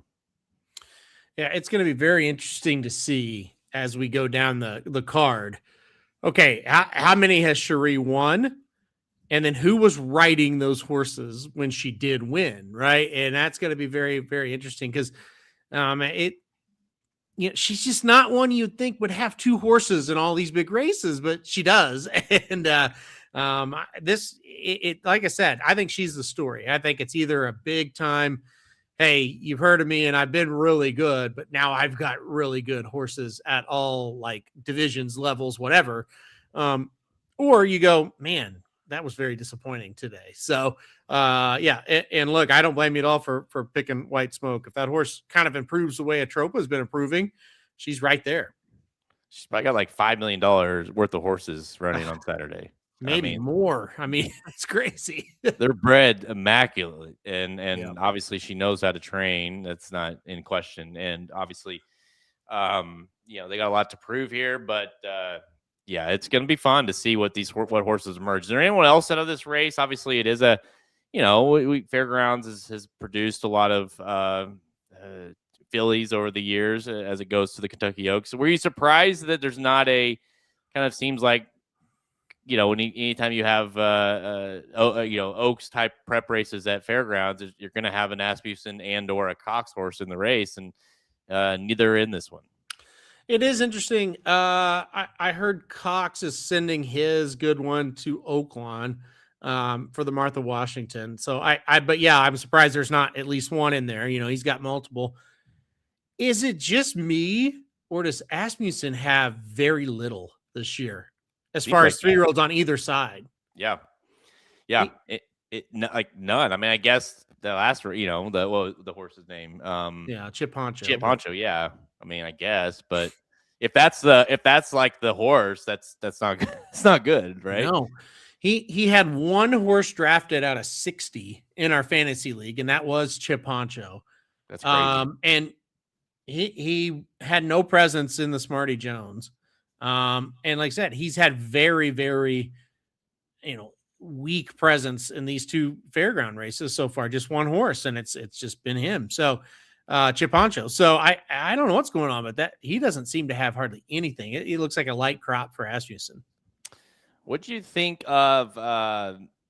Yeah, it's going to be very interesting to see as we go down the card. Okay, how many has Cherie won? And then who was riding those horses when she did win, right? And that's going to be very, very interesting because she's just not one you'd think would have 2 horses in all these big races, but she does. And like I said, I think she's the story. I think it's either a big time, hey, you've heard of me and I've been really good, but now I've got really good horses at all like divisions, levels, whatever. Or you go, man, that was very disappointing today. So, and look, I don't blame you at all for picking White Smoke. If that horse kind of improves the way Atropa has been improving, she's right there. She's probably got like $5 million worth of horses running on Saturday. Maybe more. I mean, it's crazy. They're bred immaculately, and obviously she knows how to train. That's not in question. And obviously, they got a lot to prove here, but it's going to be fun to see what horses emerge. Is there anyone else out of this race? Obviously, it is a, Fairgrounds has produced a lot of fillies over the years as it goes to the Kentucky Oaks. So were you surprised that there's not a kind of seems like, anytime you have Oaks type prep races at Fairgrounds, you're going to have an Asmussen and or a Cox horse in the race, and neither in this one. It is interesting. I heard Cox is sending his good one to Oaklawn. for the Martha Washington. So but yeah, I'm surprised there's not at least one in there. He's got multiple. Is it just me, or does Asmussen have very little this year as Seems far like as 3-year-olds on either side? Yeah. Like none. I mean, I guess the last, the horse's name, Yeah, Chip Honcho. Chip Honcho. Yeah. I mean, I guess, but if that's like the horse, that's not good. It's not good, right? No, he had one horse drafted out of 60 in our fantasy league, and that was Chip Honcho. That's crazy. And he had no presence in the Smarty Jones. And like I said, he's had very, very, weak presence in these two fairground races so far. Just one horse, and it's just been him. So Chip Honcho. So I don't know what's going on, but that he doesn't seem to have hardly anything. It looks like a light crop for Asmussen. What do you think of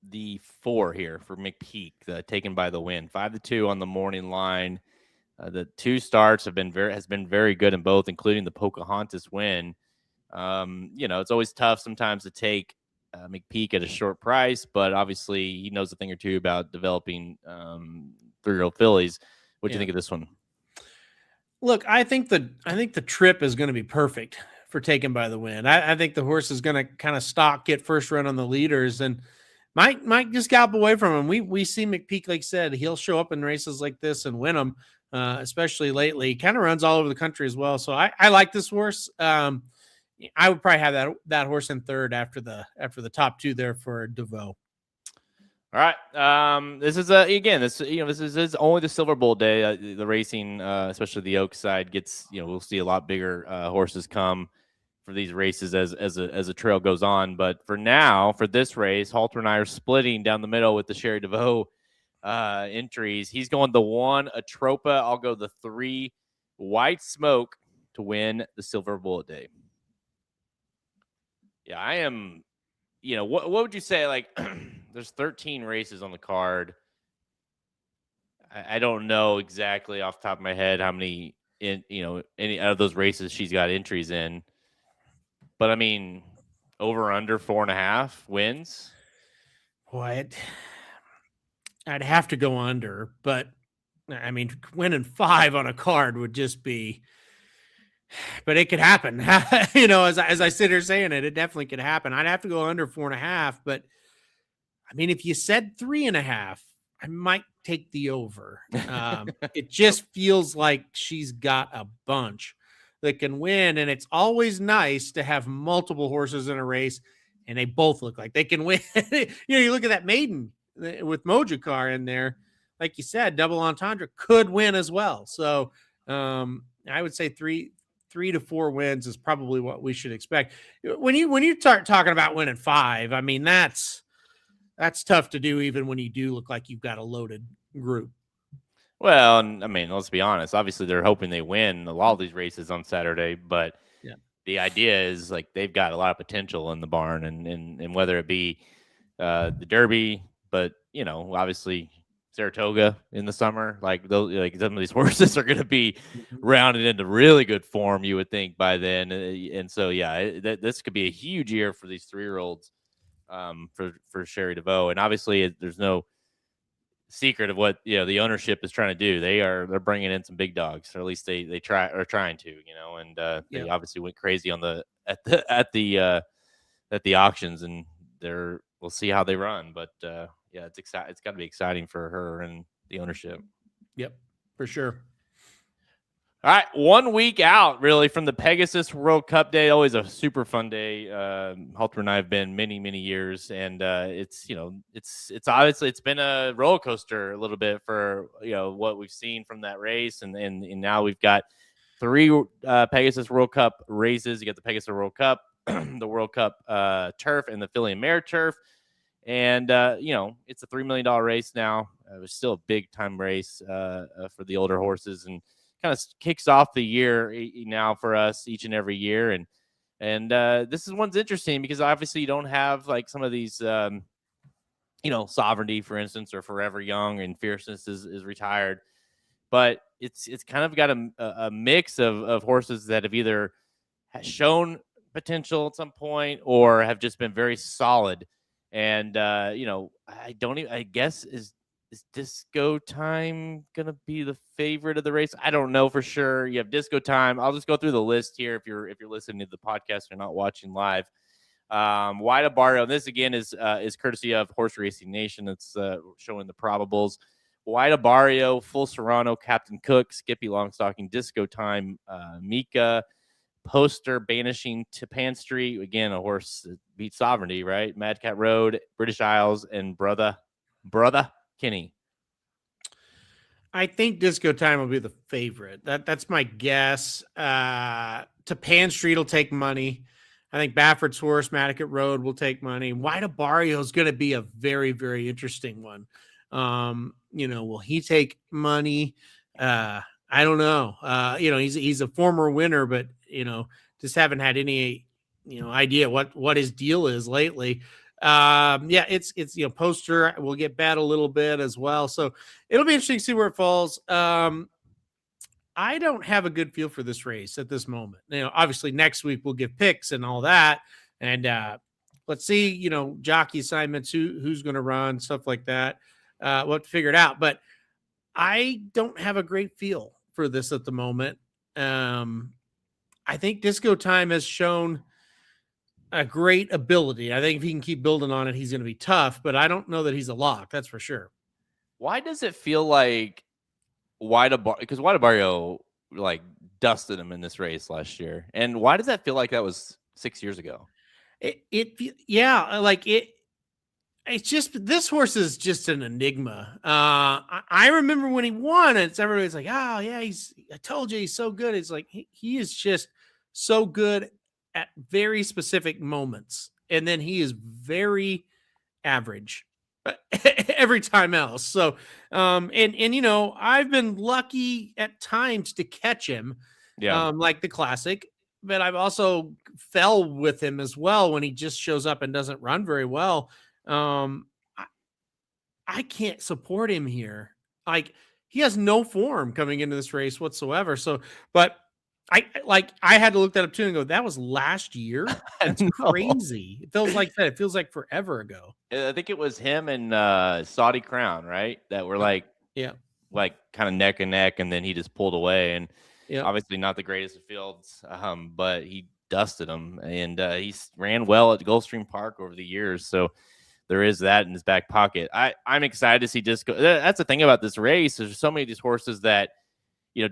the 4 here for McPeak, taken by the win? 5-2 on the morning line. The 2 starts has been very good in both, including the Pocahontas win. It's always tough sometimes to take McPeak at a short price, but obviously he knows a thing or two about developing 3-year-old fillies. What do you think of this one? Look, I think the trip is going to be perfect for Taken by the Wind. I think the horse is going to kind of get first run on the leaders, and might just gallop away from him. We see McPeak, like I said, he'll show up in races like this and win them, especially lately. He kind of runs all over the country as well. So I like this horse. I would probably have that horse in third after the top 2 there for DeVoe. All right. This is this is only the Silver Bullet day. The racing, especially the Oak side, gets we'll see a lot bigger horses come for these races as a trail goes on. But for now, for this race, Halter and I are splitting down the middle with the Sherry DeVoe entries. He's going the 1 Atropa. I'll go the 3 White Smoke to win the Silver Bullet Day. Yeah, I am. What would you say? Like, there's 13 races on the card. I don't know exactly off the top of my head how many any out of those races she's got entries in. But I mean, over under 4.5 wins. What? I'd have to go under, but I mean, winning 5 on a card would just be. But it could happen, as I sit here saying it definitely could happen. I'd have to go under 4.5, but I mean, if you said 3.5, I might take the over. It just feels like she's got a bunch that can win, and it's always nice to have multiple horses in a race, and they both look like they can win. You look at that maiden with Mojucar in there, like you said, double entendre could win as well. So I would say 3 to 4 wins is probably what we should expect. When you start talking about winning 5, I mean, that's tough to do, even when you do look like you've got a loaded group. Well, I mean, let's be honest. Obviously, they're hoping they win a lot of these races on Saturday, but the idea is like they've got a lot of potential in the barn, and whether it be the Derby, but obviously Saratoga in the summer, like those, like some of these horses are going to be rounded into really good form, you would think, by then. And so, this could be a huge year for these 3-year-olds, for Sherry DeVoe. And obviously, there's no secret of what the ownership is trying to do. They're bringing in some big dogs, or at least they are trying to, and they obviously went crazy on at the auctions, and we'll see how they run, but. It's exciting. It's got to be exciting for her and the ownership. Yep, for sure. All right, 1 week out, really, from the Pegasus World Cup day. Always a super fun day. Halter and I have been many years, and it's obviously it's been a roller coaster a little bit for what we've seen from that race, and now we've got 3 Pegasus World Cup races. You got the Pegasus World Cup, the World Cup turf, and the Filly and Mare turf. And, it's a $3 million race now. It was still a big time race for the older horses, and kind of kicks off the year now for us each and every year. And this one's interesting because obviously you don't have like some of these, Sovereignty, for instance, or Forever Young, and Fierceness is retired. But it's kind of got a mix of horses that have either shown potential at some point or have just been very solid And I guess is Disco Time gonna be the favorite of the race? I don't know for sure. You have Disco Time. I'll just go through the list here if you're listening to the podcast or not watching live. Wide Barrio. This again is courtesy of Horse Racing Nation. It's showing the probables. Wide Barrio, Full Serrano, Captain Cook, Skippy Longstocking, Disco Time, Mika, Poster, Banishing, Tipan Street. Again, a horse that beat Sovereignty, right? Madcat Road, British Isles, and Brother Kinney. I think Disco Time will be the favorite. That's my guess. Tapan Street will take money. I think Baffert's horse, Madcat Road, will take money. Wide Barrio is going to be a very, very interesting one. Will he take money? I don't know. He's a former winner, but just haven't had any idea what his deal is lately. It's Poster will get bet a little bit as well, so it'll be interesting to see where it falls. I don't have a good feel for this race at this moment. Obviously next week we'll give picks and all that, and let's see, jockey assignments, who's going to run, stuff like that. We'll have to figure it out, but I don't have a great feel for this at the moment. I think Disco Time has shown a great ability. I think if he can keep building on it, he's going to be tough, but I don't know that he's a lock. That's for sure. Why does it feel like because Wide Barrio dusted him in this race last year, and why does that feel like that was 6 years ago? It's just, this horse is just an enigma. I remember when he won, and everybody's like, oh yeah, I told you he's so good. It's like, he is just so good at very specific moments. And then he is very average every time else. So, I've been lucky at times to catch him, like the Classic, but I've also fell with him as well when he just shows up and doesn't run very well. I can't support him here. Like, he has no form coming into this race whatsoever. So, but I had to look that up too and go, that was last year. That's crazy. It feels like that. It feels like forever ago. I think it was him and Saudi Crown, right? That were kind of neck and neck, and then he just pulled away. And obviously not the greatest of fields, but he dusted him, and he ran well at Gulfstream Park over the years. So there is that in his back pocket. I'm excited to see Disco. That's the thing about this race. There's so many of these horses that,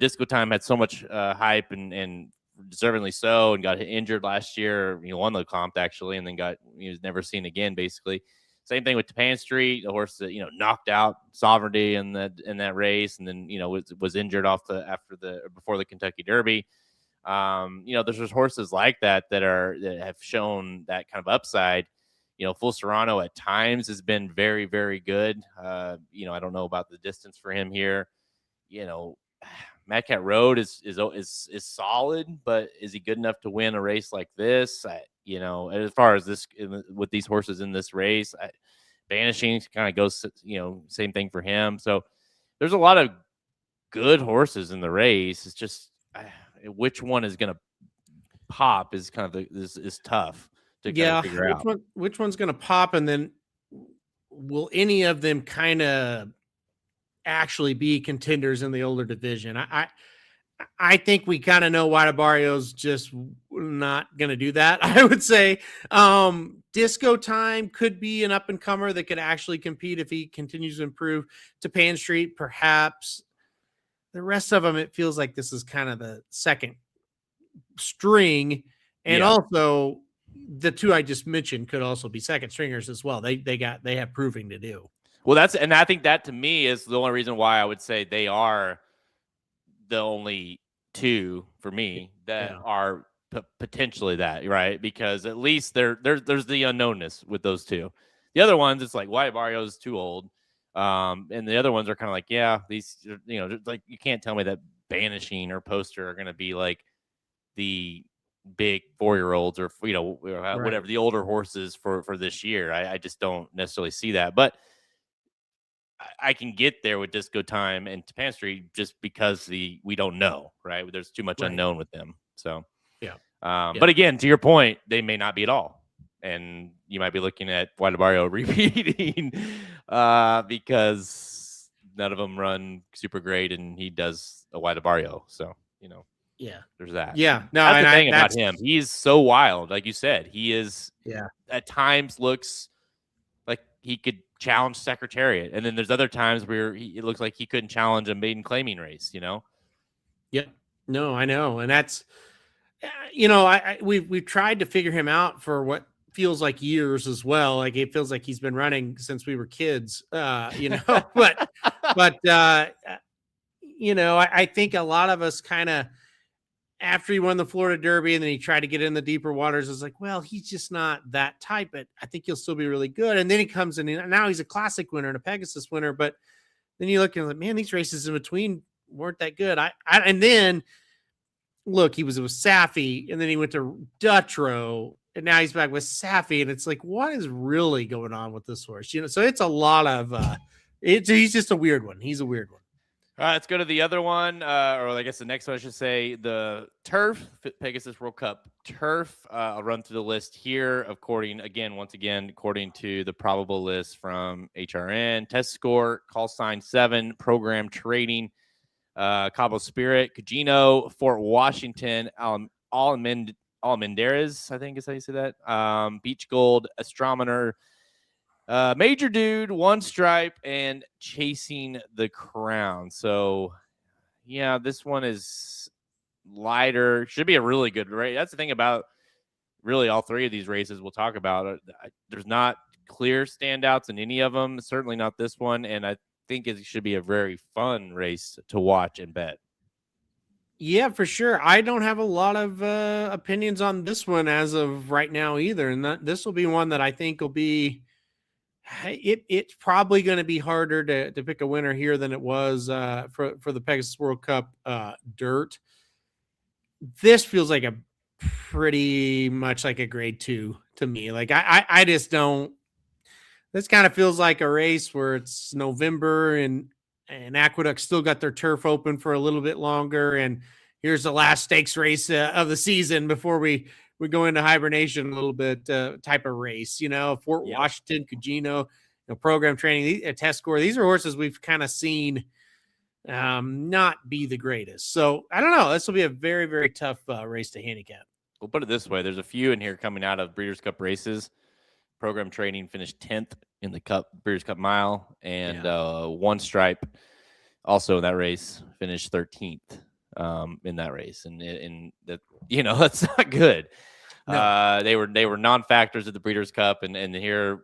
Disco Time had so much hype and deservingly so, and got injured last year. Won the Lecomte actually, and then he was never seen again. Basically, same thing with Tapan Street, a horse that knocked out Sovereignty in that race, and then was injured before the Kentucky Derby. There's just horses like that have shown that kind of upside. Full Serrano at times has been very, very good. I don't know about the distance for him here. Madcat Road is solid, but is he good enough to win a race like this? As far as this with these horses in this race, Banishing kind of goes, same thing for him. So there's a lot of good horses in the race. It's just which one is going to pop is kind of is tough to kind of figure out. Which one's going to pop, and then will any of them kind of actually be contenders in the older division? I think we kind of know Wide Barrio's just not going to do that. I would say Disco Time could be an up and comer that could actually compete if he continues to improve. Tapan Street, perhaps. The rest of them, it feels like this is kind of the second string, and also the two I just mentioned could also be second stringers as well. They have proving to do. Well, and I think that to me is the only reason why I would say they are the only two for me that are potentially that, right? Because at least there's the unknownness with those two. The other ones, it's like Wide Barrio is too old, and the other ones are kind of like, these, like you can't tell me that Banishing or Poster are going to be like the big 4-year-olds or whatever the older horses for this year. I just don't necessarily see that, but I can get there with Disco Time and Tapan Street just because we don't know, right? There's too much unknown with them. So, but again, to your point, they may not be at all. and you might be looking at Guadabario repeating because none of them run super great, and he does a Guadabario. So, Yeah. there's that. Yeah. No, That's and the thing about that's him. He is so wild. Like you said, he is at times looks like he could challenge Secretariat. And then there's other times where it looks like he couldn't challenge a maiden claiming race, Yep. No, I know. And that's, we've tried to figure him out for what feels like years as well. Like it feels like he's been running since we were kids, but, I think a lot of us kind of, after he won the Florida Derby and then he tried to get in the deeper waters, it's like, well, he's just not that type, but I think he'll still be really good. And then he comes in, and now he's a classic winner and a Pegasus winner. But then you look and like, man, these races in between weren't that good. And then look, he was with Safi, and then he went to Dutrow, and now he's back with Safi, and it's like, what is really going on with this horse? So it's a lot of he's just a weird one. He's a weird one. All right, let's go to the other one, or I guess the next one, I should say, the Turf, Pegasus World Cup Turf. I'll run through the list here, according to the probable list from HRN. Test score, call sign 7, program trading, Cabo Spirit, Cugino, Fort Washington, Almendarez, I think is how you say that, Beach Gold, Astrometer, Major Dude, One Stripe, and Chasing the Crown. So, yeah, this one is lighter. Should be a really good race. That's the thing about really all three of these races we'll talk about. There's not clear standouts in any of them, certainly not this one, and I think it should be a very fun race to watch and bet. Yeah, for sure. I don't have a lot of opinions on this one as of right now either, and this will be one that I think will be it's probably going to be harder to pick a winner here than it was for the Pegasus World Cup dirt. This feels like a pretty much like a grade 2 to me. Like I just don't. This kind of feels like a race where it's November and Aqueduct still got their turf open for a little bit longer, and here's the last stakes race of the season before we go into hibernation a little bit type of race. Fort Washington, Cugino, program training, a test score. These are horses we've kind of seen not be the greatest. So I don't know. This will be a very, very tough race to handicap. We'll put it this way. There's a few in here coming out of Breeders' Cup races. Program training finished 10th in the Breeders' Cup Mile, and One Stripe also in that race finished 13th in that race, and that that's not good. No. They were non-factors at the Breeders' Cup, and here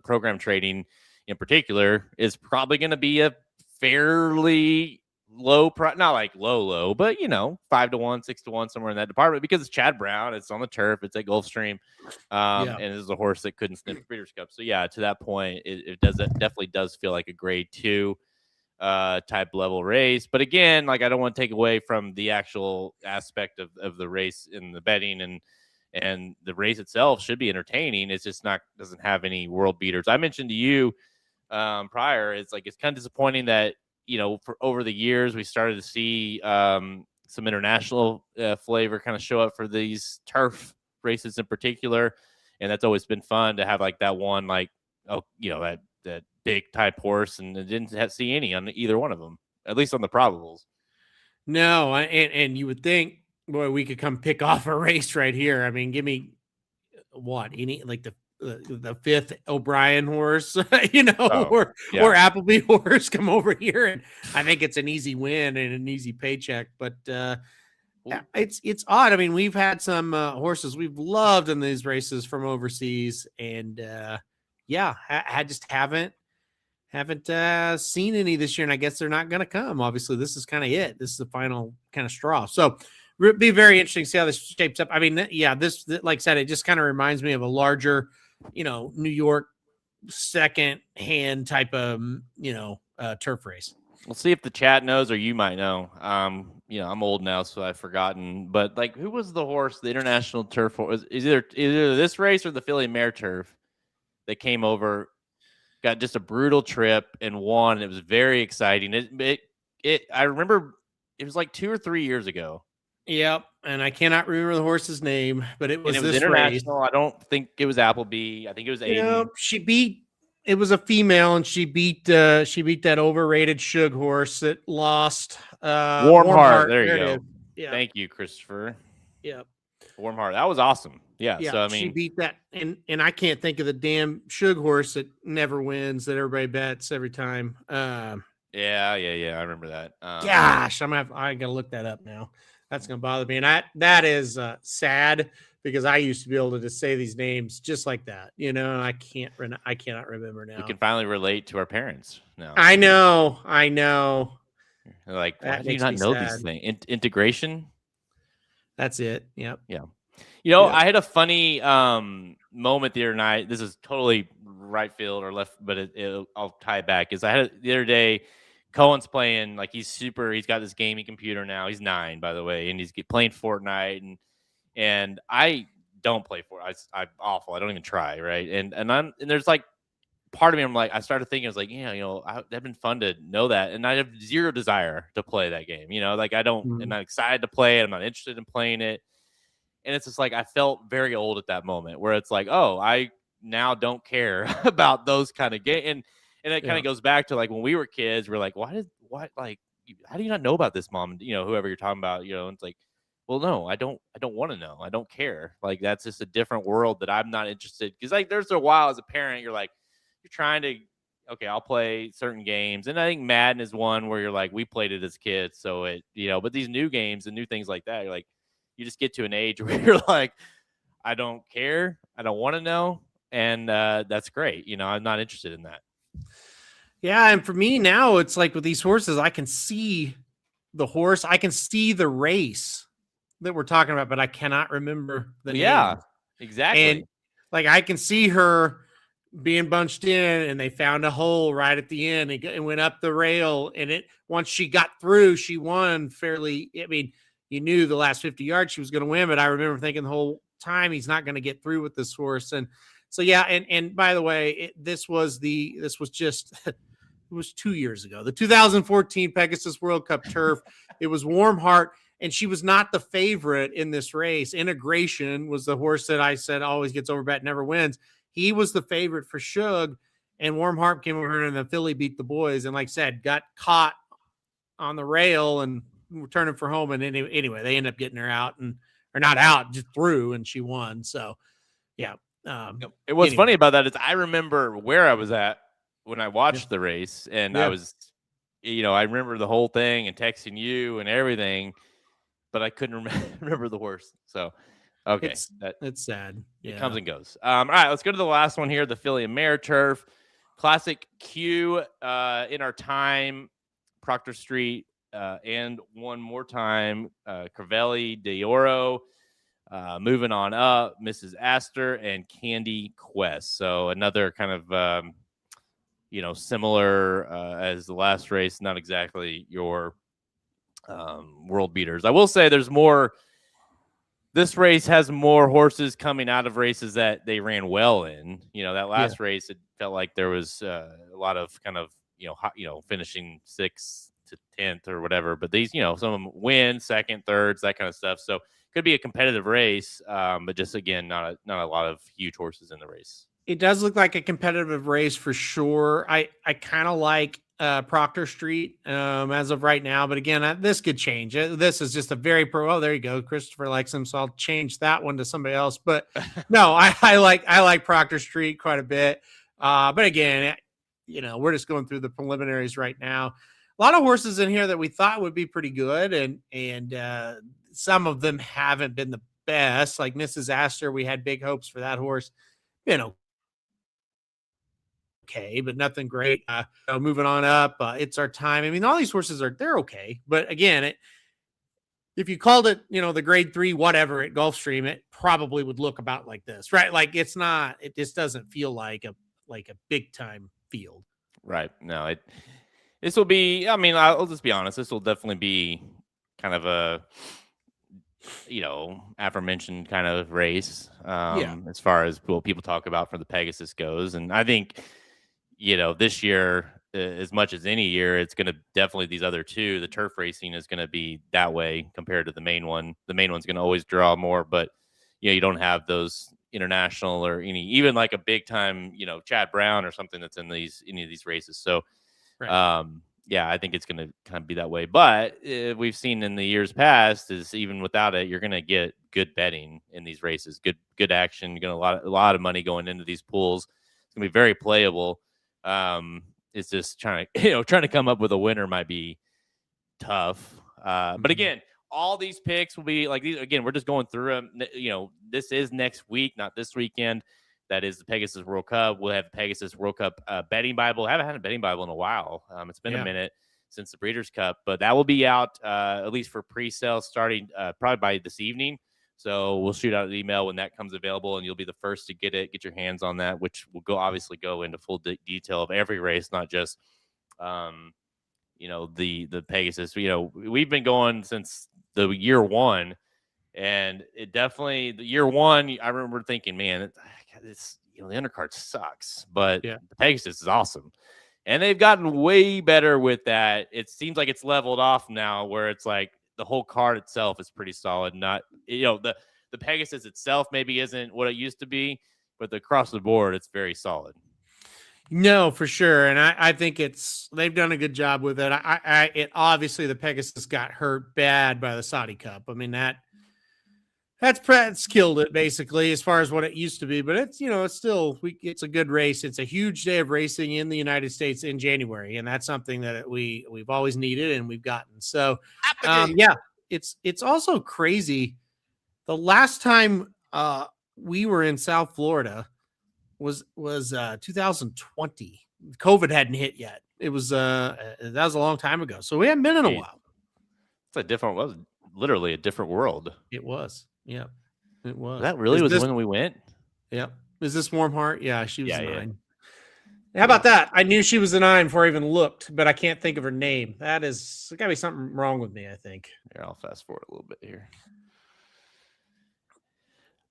program trading in particular is probably going to be a fairly low price, not like low, but 5-1, 6-1, somewhere in that department, because it's Chad Brown, it's on the turf, it's at Gulfstream, and this is a horse that couldn't sniff the Breeders' Cup. So yeah, to that point, it definitely does feel like a grade 2 type level race. But again, like I don't want to take away from the actual aspect of the race in the betting, and the race itself should be entertaining. It's just doesn't have any world beaters. I mentioned to you prior, it's kind of disappointing that for over the years we started to see some international flavor kind of show up for these turf races in particular, and that's always been fun to have like that one, that big type horse, and I didn't see any on either one of them, at least on the probables. No, and you would think, boy, we could come pick off a race right here. I mean, give me any like the fifth O'Brien horse, or Appleby horse come over here, and I think it's an easy win and an easy paycheck. But it's odd. I mean, we've had some horses we've loved in these races from overseas, and I just haven't seen any this year, and I guess they're not going to come. Obviously, this is kind of it. This is the final kind of straw. So it'd be very interesting to see how this shapes up. I mean, this, like I said, it just kind of reminds me of a larger, New York second hand type of, turf race. We'll see if the chat knows, or you might know. I'm old now, so I've forgotten. But who was the horse, the international turf horse? Is either this race or the Philly Mare Turf that came over, got just a brutal trip and won. It was very exciting. I remember it was like 2 or 3 years ago. Yep. and I cannot remember the horse's name, but it was And it was this race. international. I don't think it was Appleby. I think it was Aiden. She beat. It was a female, and she beat that overrated Shug horse that lost. Warm Heart. There you go. Yeah. Thank you, Christopher. Yeah. Warm Heart. That was awesome. Yeah. Yeah. So I she mean, beat that, and I can't think of the damn Shug horse that never wins, that everybody bets every time. yeah. I remember that. Gosh, I gotta look that up now. That's gonna bother me, and that is sad, because I used to be able to just say these names just like that, and I cannot remember now. We can finally relate to our parents now. I know. They're like, why That do you makes not me know sad. these things? Integration. That's it. Yep. Yeah. Yeah. I had a funny moment the other night. This is totally right field or left, but I'll tie it back. I had the other day, Cohen's playing, like he's got this gaming computer now. He's 9, by the way, and he's playing Fortnite, and I don't play Fortnite. I'm awful. I don't even try, right? And there's like part of me, I'm like, I started thinking, I was like, that'd been fun to know that, and I have zero desire to play that game. Like I don't, I'm not excited to play it. I'm not interested in playing it. And it's just like, I felt very old at that moment, where it's like, oh, I now don't care about those kind of games. And it kind of goes back to like when we were kids, we're like, how do you not know about this, mom? Whoever you're talking about, and it's like, well, no, I don't want to know. I don't care. Like, that's just a different world that I'm not interested. Cause like, there's a while as a parent, you're like, you're trying to, okay, I'll play certain games. And I think Madden is one where you're like, we played it as kids. So but these new games and new things like that, you're like, you just get to an age where you're like, I don't care. I don't want to know. And that's great. I'm not interested in that. Yeah. And for me now, it's like with these horses, I can see the horse. I can see the race that we're talking about, but I cannot remember the name. Yeah, exactly. And like, I can see her being bunched in, and they found a hole right at the end. It went up the rail, and once she got through, she won fairly. I mean, you knew the last 50 yards she was going to win, but I remember thinking the whole time, he's not going to get through with this horse. And so, yeah. And by the way, this was just, it was 2 years ago, the 2014 Pegasus World Cup turf. It was Warm Heart, and she was not the favorite in this race. Integration was the horse that I said always gets overbet, never wins. He was the favorite for Shug, and Warm Heart came over, and the filly beat the boys. And like I said, got caught on the rail and returning for home. And anyway, they end up getting her out, or not out, just through, and she won. So yeah. It was funny about that is I remember where I was at when I watched the race, and I was, I remember the whole thing and texting you and everything, but I couldn't remember the horse. So, okay. It's sad. It comes and goes. All right, let's go to the last one here. The filly and mare turf classic Q in our time, Proctor Street, and one more time, Crivelli de Oro, moving on up, Mrs. Astor and Candy Quest. So another kind of, similar as the last race, not exactly your world beaters. I will say there's more. This race has more horses coming out of races that they ran well in. That last race, it felt like there was a lot of kind of, finishing 6th to 10th or whatever. But these, some of them win 2nd, 3rds, that kind of stuff. So could be a competitive race, but just again, not a lot of huge horses in the race. It does look like a competitive race for sure. I kind of like Proctor Street as of right now, but again, this could change. This is just a very oh, there you go. Christopher likes him, so I'll change that one to somebody else. But no, I like Proctor Street quite a bit. But again, we're just going through the preliminaries right now. A lot of horses in here that we thought would be pretty good, and some of them haven't been the best. Like Mrs. Astor, we had big hopes for that horse. Okay, but nothing great. Moving on up, It's Our Time. I mean, all these horses they're okay, but again, if you called it, the grade 3 whatever at Gulfstream, it probably would look about like this, right? Like it's not. It just doesn't feel like a big time field, right? No, this will be. I mean, I'll just be honest. This will definitely be kind of a aforementioned kind of race as far as what people talk about for the Pegasus goes. And I think, this year as much as any year, it's going to definitely these other two. The turf racing is going to be that way compared to the main one. The main one's going to always draw more, but you don't have those international or even like a big time, Chad Brown or something that's in any of these races. So, Right. yeah, I think it's going to kind of be that way. But we've seen in the years past is even without it, you're going to get good betting in these races, good action. You're going to a lot of money going into these pools. It's going to be very playable. It's just trying to come up with a winner might be tough. But again, all these picks will be like these. Again, we're just going through them. This is next week, not this weekend. That is the Pegasus World Cup. We'll have the Pegasus World Cup betting Bible. I haven't had a betting Bible in a while. It's been a minute since the Breeders' Cup, but that will be out at least for pre-sale starting probably by this evening. So we'll shoot out an email when that comes available, and you'll be the first to get your hands on that, which will obviously go into full detail of every race, not just the Pegasus. We've been going since the year one. And it definitely, the year one, I remember thinking, man, it's the undercard sucks, but the Pegasus is awesome. And they've gotten way better with that. It seems like it's leveled off now where it's like the whole card itself is pretty solid. Not, the Pegasus itself maybe isn't what it used to be, but across the board, it's very solid. No, for sure. And I think they've done a good job with it. It obviously the Pegasus got hurt bad by the Saudi Cup. I mean, that's killed it basically as far as what it used to be, but it's it's a good race. It's a huge day of racing in the United States in January, and that's something that we've always needed and we've gotten. So it's also crazy. The last time we were in South Florida was 2020. COVID hadn't hit yet. It was that was a long time ago. So we haven't been in a while. Was literally a different world. It was. Yeah, it was. That really was when we went? Yeah. Is this Warm Heart? Yeah, she was a 9. Yeah. How about that? I knew she was a 9 before I even looked, but I can't think of her name. There's got to be something wrong with me, I think. Here, I'll fast forward a little bit here.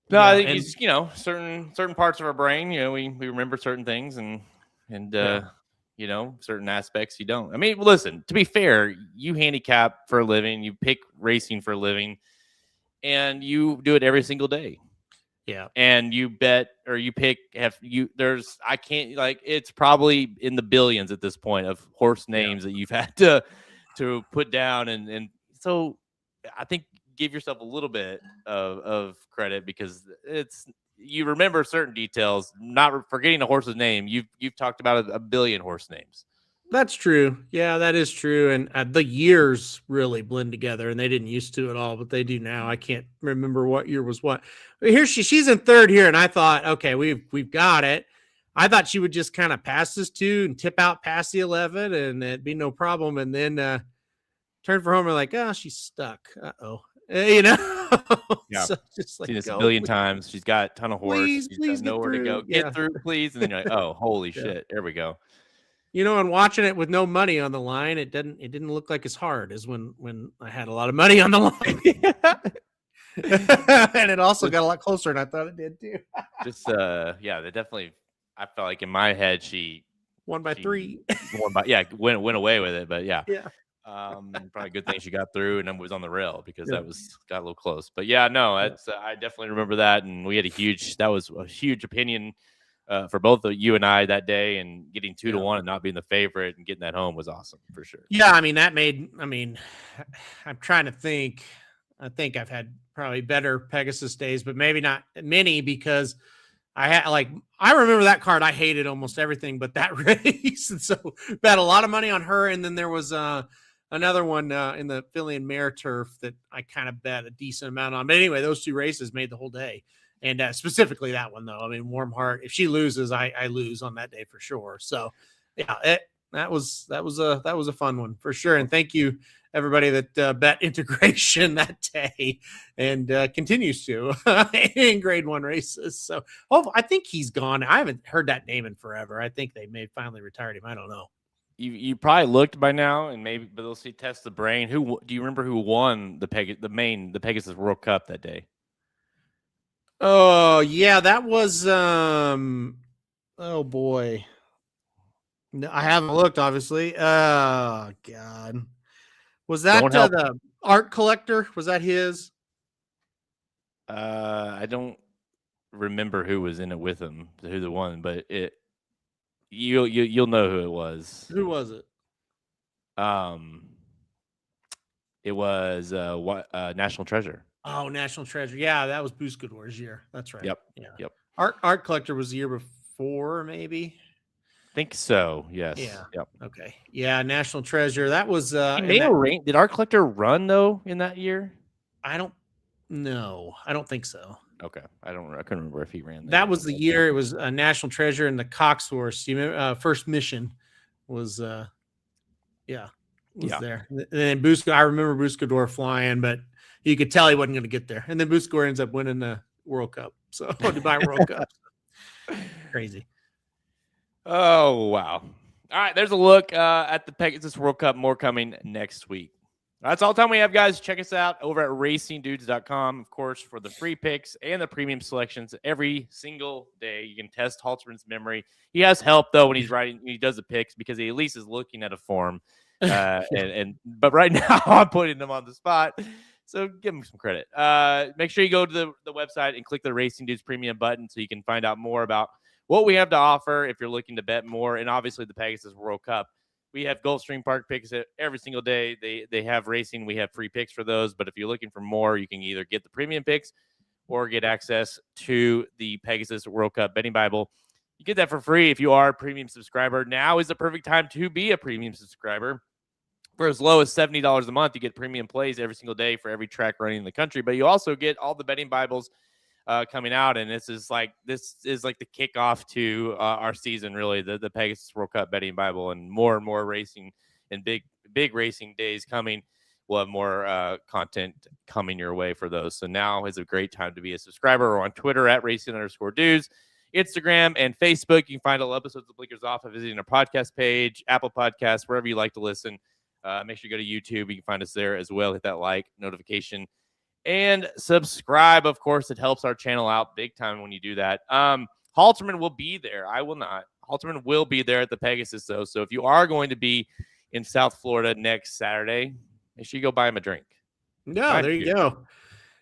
No, I think it's, certain parts of our brain, we remember certain things and certain aspects you don't. I mean, listen, to be fair, you handicap for a living, you pick racing for a living, and you do it every single day. Yeah. And you bet or you pick it's probably in the billions at this point of horse names that you've had to put down. And so I think give yourself a little bit of credit because you remember certain details, not forgetting a horse's name. You've talked about a billion horse names. That's true. Yeah, that is true. And the years really blend together, and they didn't used to at all, but they do now. I can't remember what year was what. But here she's in third here, and I thought, okay, we've got it. I thought she would just kind of pass this 2 and tip out past the 11, and it'd be no problem. And then turn for home, we're like, oh, she's stuck. Uh-oh. Yeah. So just like seen this a billion times. She's got a ton of horse. She's got nowhere to go. Yeah. Get through, please. And then you're like, oh, holy shit. There we go. And watching it with no money on the line, it didn't look like as hard as when I had a lot of money on the line. And it also got a lot closer than I thought it did too. Just they definitely, I felt like in my head she won by 3. Went away with it, but yeah. Probably a good thing she got through and then was on the rail because that got a little close. But yeah, no, that's I definitely remember that, and we had that was a huge opinion for both of you and I that day, and getting 2-1 and not being the favorite and getting that home was awesome for sure. Yeah, I mean I'm trying to think. I think I've had probably better Pegasus days, but maybe not many because I remember that card. I hated almost everything but that race, and so bet a lot of money on her. And then there was another one in the Philly and Mare Turf that I kind of bet a decent amount on. But anyway, those 2 races made the whole day. And specifically that one, though. I mean, Warm Heart, if she loses, I lose on that day for sure. So, yeah, that was a fun one for sure. And thank you, everybody that bet integration that day and continues to in Grade 1 races. So, I think he's gone. I haven't heard that name in forever. I think they may finally retired him. I don't know. You probably looked by now, and maybe, but they'll see test the brain. Do you remember who won the Pegasus World Cup that day? Oh yeah, that was oh boy. No, I haven't looked, obviously. Oh God, was that Don't help. the art collector? Was that his? I don't remember who was in it with him, who the one, but you'll know who it was. Who was it? It was National Treasure. Oh, National Treasure. Yeah, that was Buscador's year. That's right. Yep. Yeah. Yep. Art collector was the year before, maybe. Think so. Yes. Yeah. Yep. Okay. Yeah, National Treasure. That was He may have did Art Collector run though in that year? I don't know. I don't think so. Okay. I couldn't remember if he ran That was the year. It was a National Treasure and the Cox Horse. You remember, First Mission was there. And then I remember Buscador flying, but you could tell he wasn't going to get there. And then Buscador ends up winning the World Cup. So Dubai World Cup. Crazy. Oh wow. All right, there's a look at the Pegasus World Cup. More coming next week. That's all the time we have, guys. Check us out over at racingdudes.com, of course, for the free picks and the premium selections every single day. You can test Halterman's memory. He has help, though, when he does the picks because he at least is looking at a form. But right now, I'm putting him on the spot. So give him some credit. Make sure you go to the website and click the Racing Dudes Premium button so you can find out more about what we have to offer if you're looking to bet more. And obviously the Pegasus World Cup. We have Gulfstream Park picks every single day. They have racing. We have free picks for those. But if you're looking for more, you can either get the premium picks or get access to the Pegasus World Cup betting Bible. You get that for free if you are a premium subscriber. Now is the perfect time to be a premium subscriber. For as low as $70 a month, you get premium plays every single day for every track running in the country. But you also get all the betting Bibles coming out, and this is like the kickoff to our season, really, the Pegasus World Cup betting Bible, and more racing and big racing days coming. We'll have more content coming your way for those. So now is a great time to be a subscriber. Or on Twitter at racing_dudes, Instagram and Facebook. You can find all episodes of Blinkers Off by visiting our podcast page, Apple Podcasts, wherever you like to listen. Make sure you go to YouTube. You can find us there as well. Hit that like, notification, and subscribe. Of course, it helps our channel out big time when you do that. Halterman will be there. I will not. Halterman will be there at the Pegasus, though. So if you are going to be in South Florida next Saturday, make sure you go buy him a drink. No, there you go.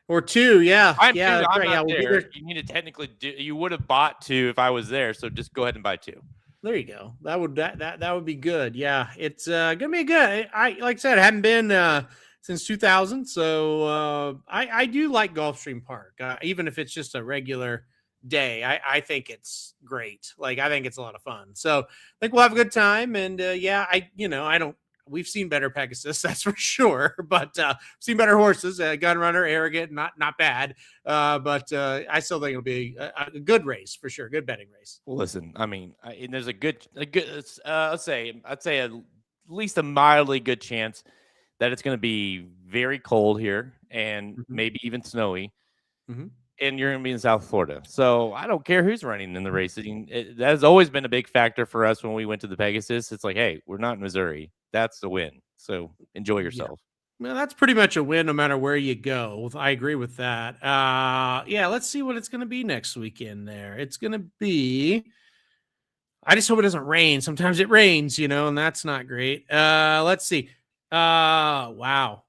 Or two, yeah. I'm not there. You need to technically you would have bought two if I was there, so just go ahead and buy two. There you go. That would be good. Yeah, it's gonna be good. I like I said, I hadn't been since 2000, so I do like Gulfstream Park, even if it's just a regular day. I think it's great. Like I think it's a lot of fun. So I think we'll have a good time. And we've seen better Pegasus, that's for sure. But seen better horses. Gun runner, arrogant, not bad. But I still think it'll be a good race for sure. Good betting race. Listen, I mean, and there's a good. I'd say at least a mildly good chance that it's going to be very cold here and maybe even snowy. Mm-hmm. And you're going to be in South Florida. So I don't care who's running in the race. That has always been a big factor for us when we went to the Pegasus. It's like, hey, we're not in Missouri. That's the win. So enjoy yourself. Yeah. Well, that's pretty much a win no matter where you go. I agree with that. Let's see what it's going to be next weekend there. It's going to be, I just hope it doesn't rain. Sometimes it rains, and that's not great. Let's see. Wow.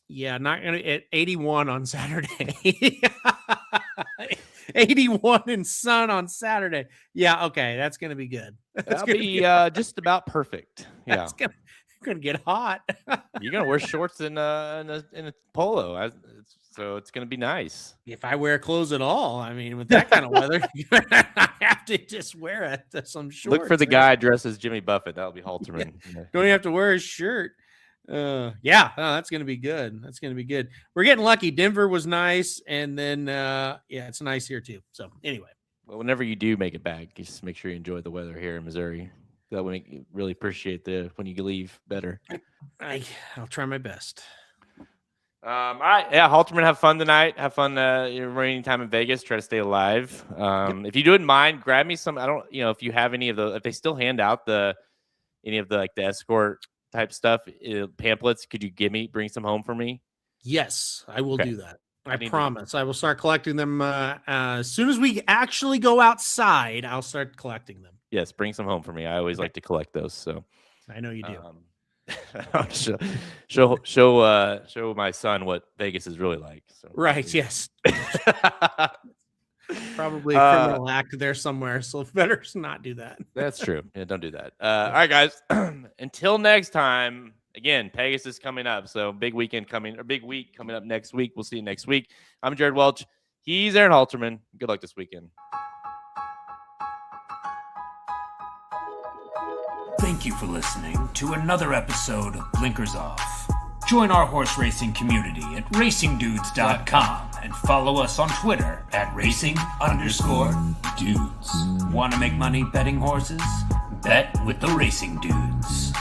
Yeah, not gonna at 81 on Saturday. 81 in sun on Saturday. Yeah, okay, that's gonna be good. That'll be just about perfect. Yeah, it's gonna get hot. You're gonna wear shorts in a polo, so it's gonna be nice. If I wear clothes at all, I mean, with that kind of weather, I have to just wear some shorts. Look for the guy dressed as Jimmy Buffett. That'll be Halterman. Yeah. Don't even have to wear his shirt. That's gonna be good. That's gonna be good. We're getting lucky. Denver was nice, and then it's nice here too. So anyway, well, whenever you do make it back, just make sure you enjoy the weather here in Missouri. That would make you really appreciate when you leave better. I'll try my best. All right, Halterman, have fun tonight. Have fun your remaining time in Vegas. Try to stay alive. If you wouldn't mind, grab me some. I don't, if you have any of if they still hand out any of the escort type stuff, pamphlets, could you bring some home for me? Yes, I will do that. I promise. I will start collecting them as soon as we actually go outside. I'll start collecting them. Yes, bring some home for me. I always like to collect those. So I know you do. I'll show my son what Vegas is really like. So. Right. Yes. Probably a criminal act there somewhere, so better not do that. That's true. Yeah, don't do that. All right, guys. Until next time. Again, Pegasus coming up. So big week coming up next week. We'll see you next week. I'm Jared Welch. He's Aaron Halterman. Good luck this weekend. Thank you for listening to another episode of Blinkers Off. Join our horse racing community at racingdudes.com and follow us on Twitter at racing_dudes. Want to make money betting horses? Bet with the Racing Dudes.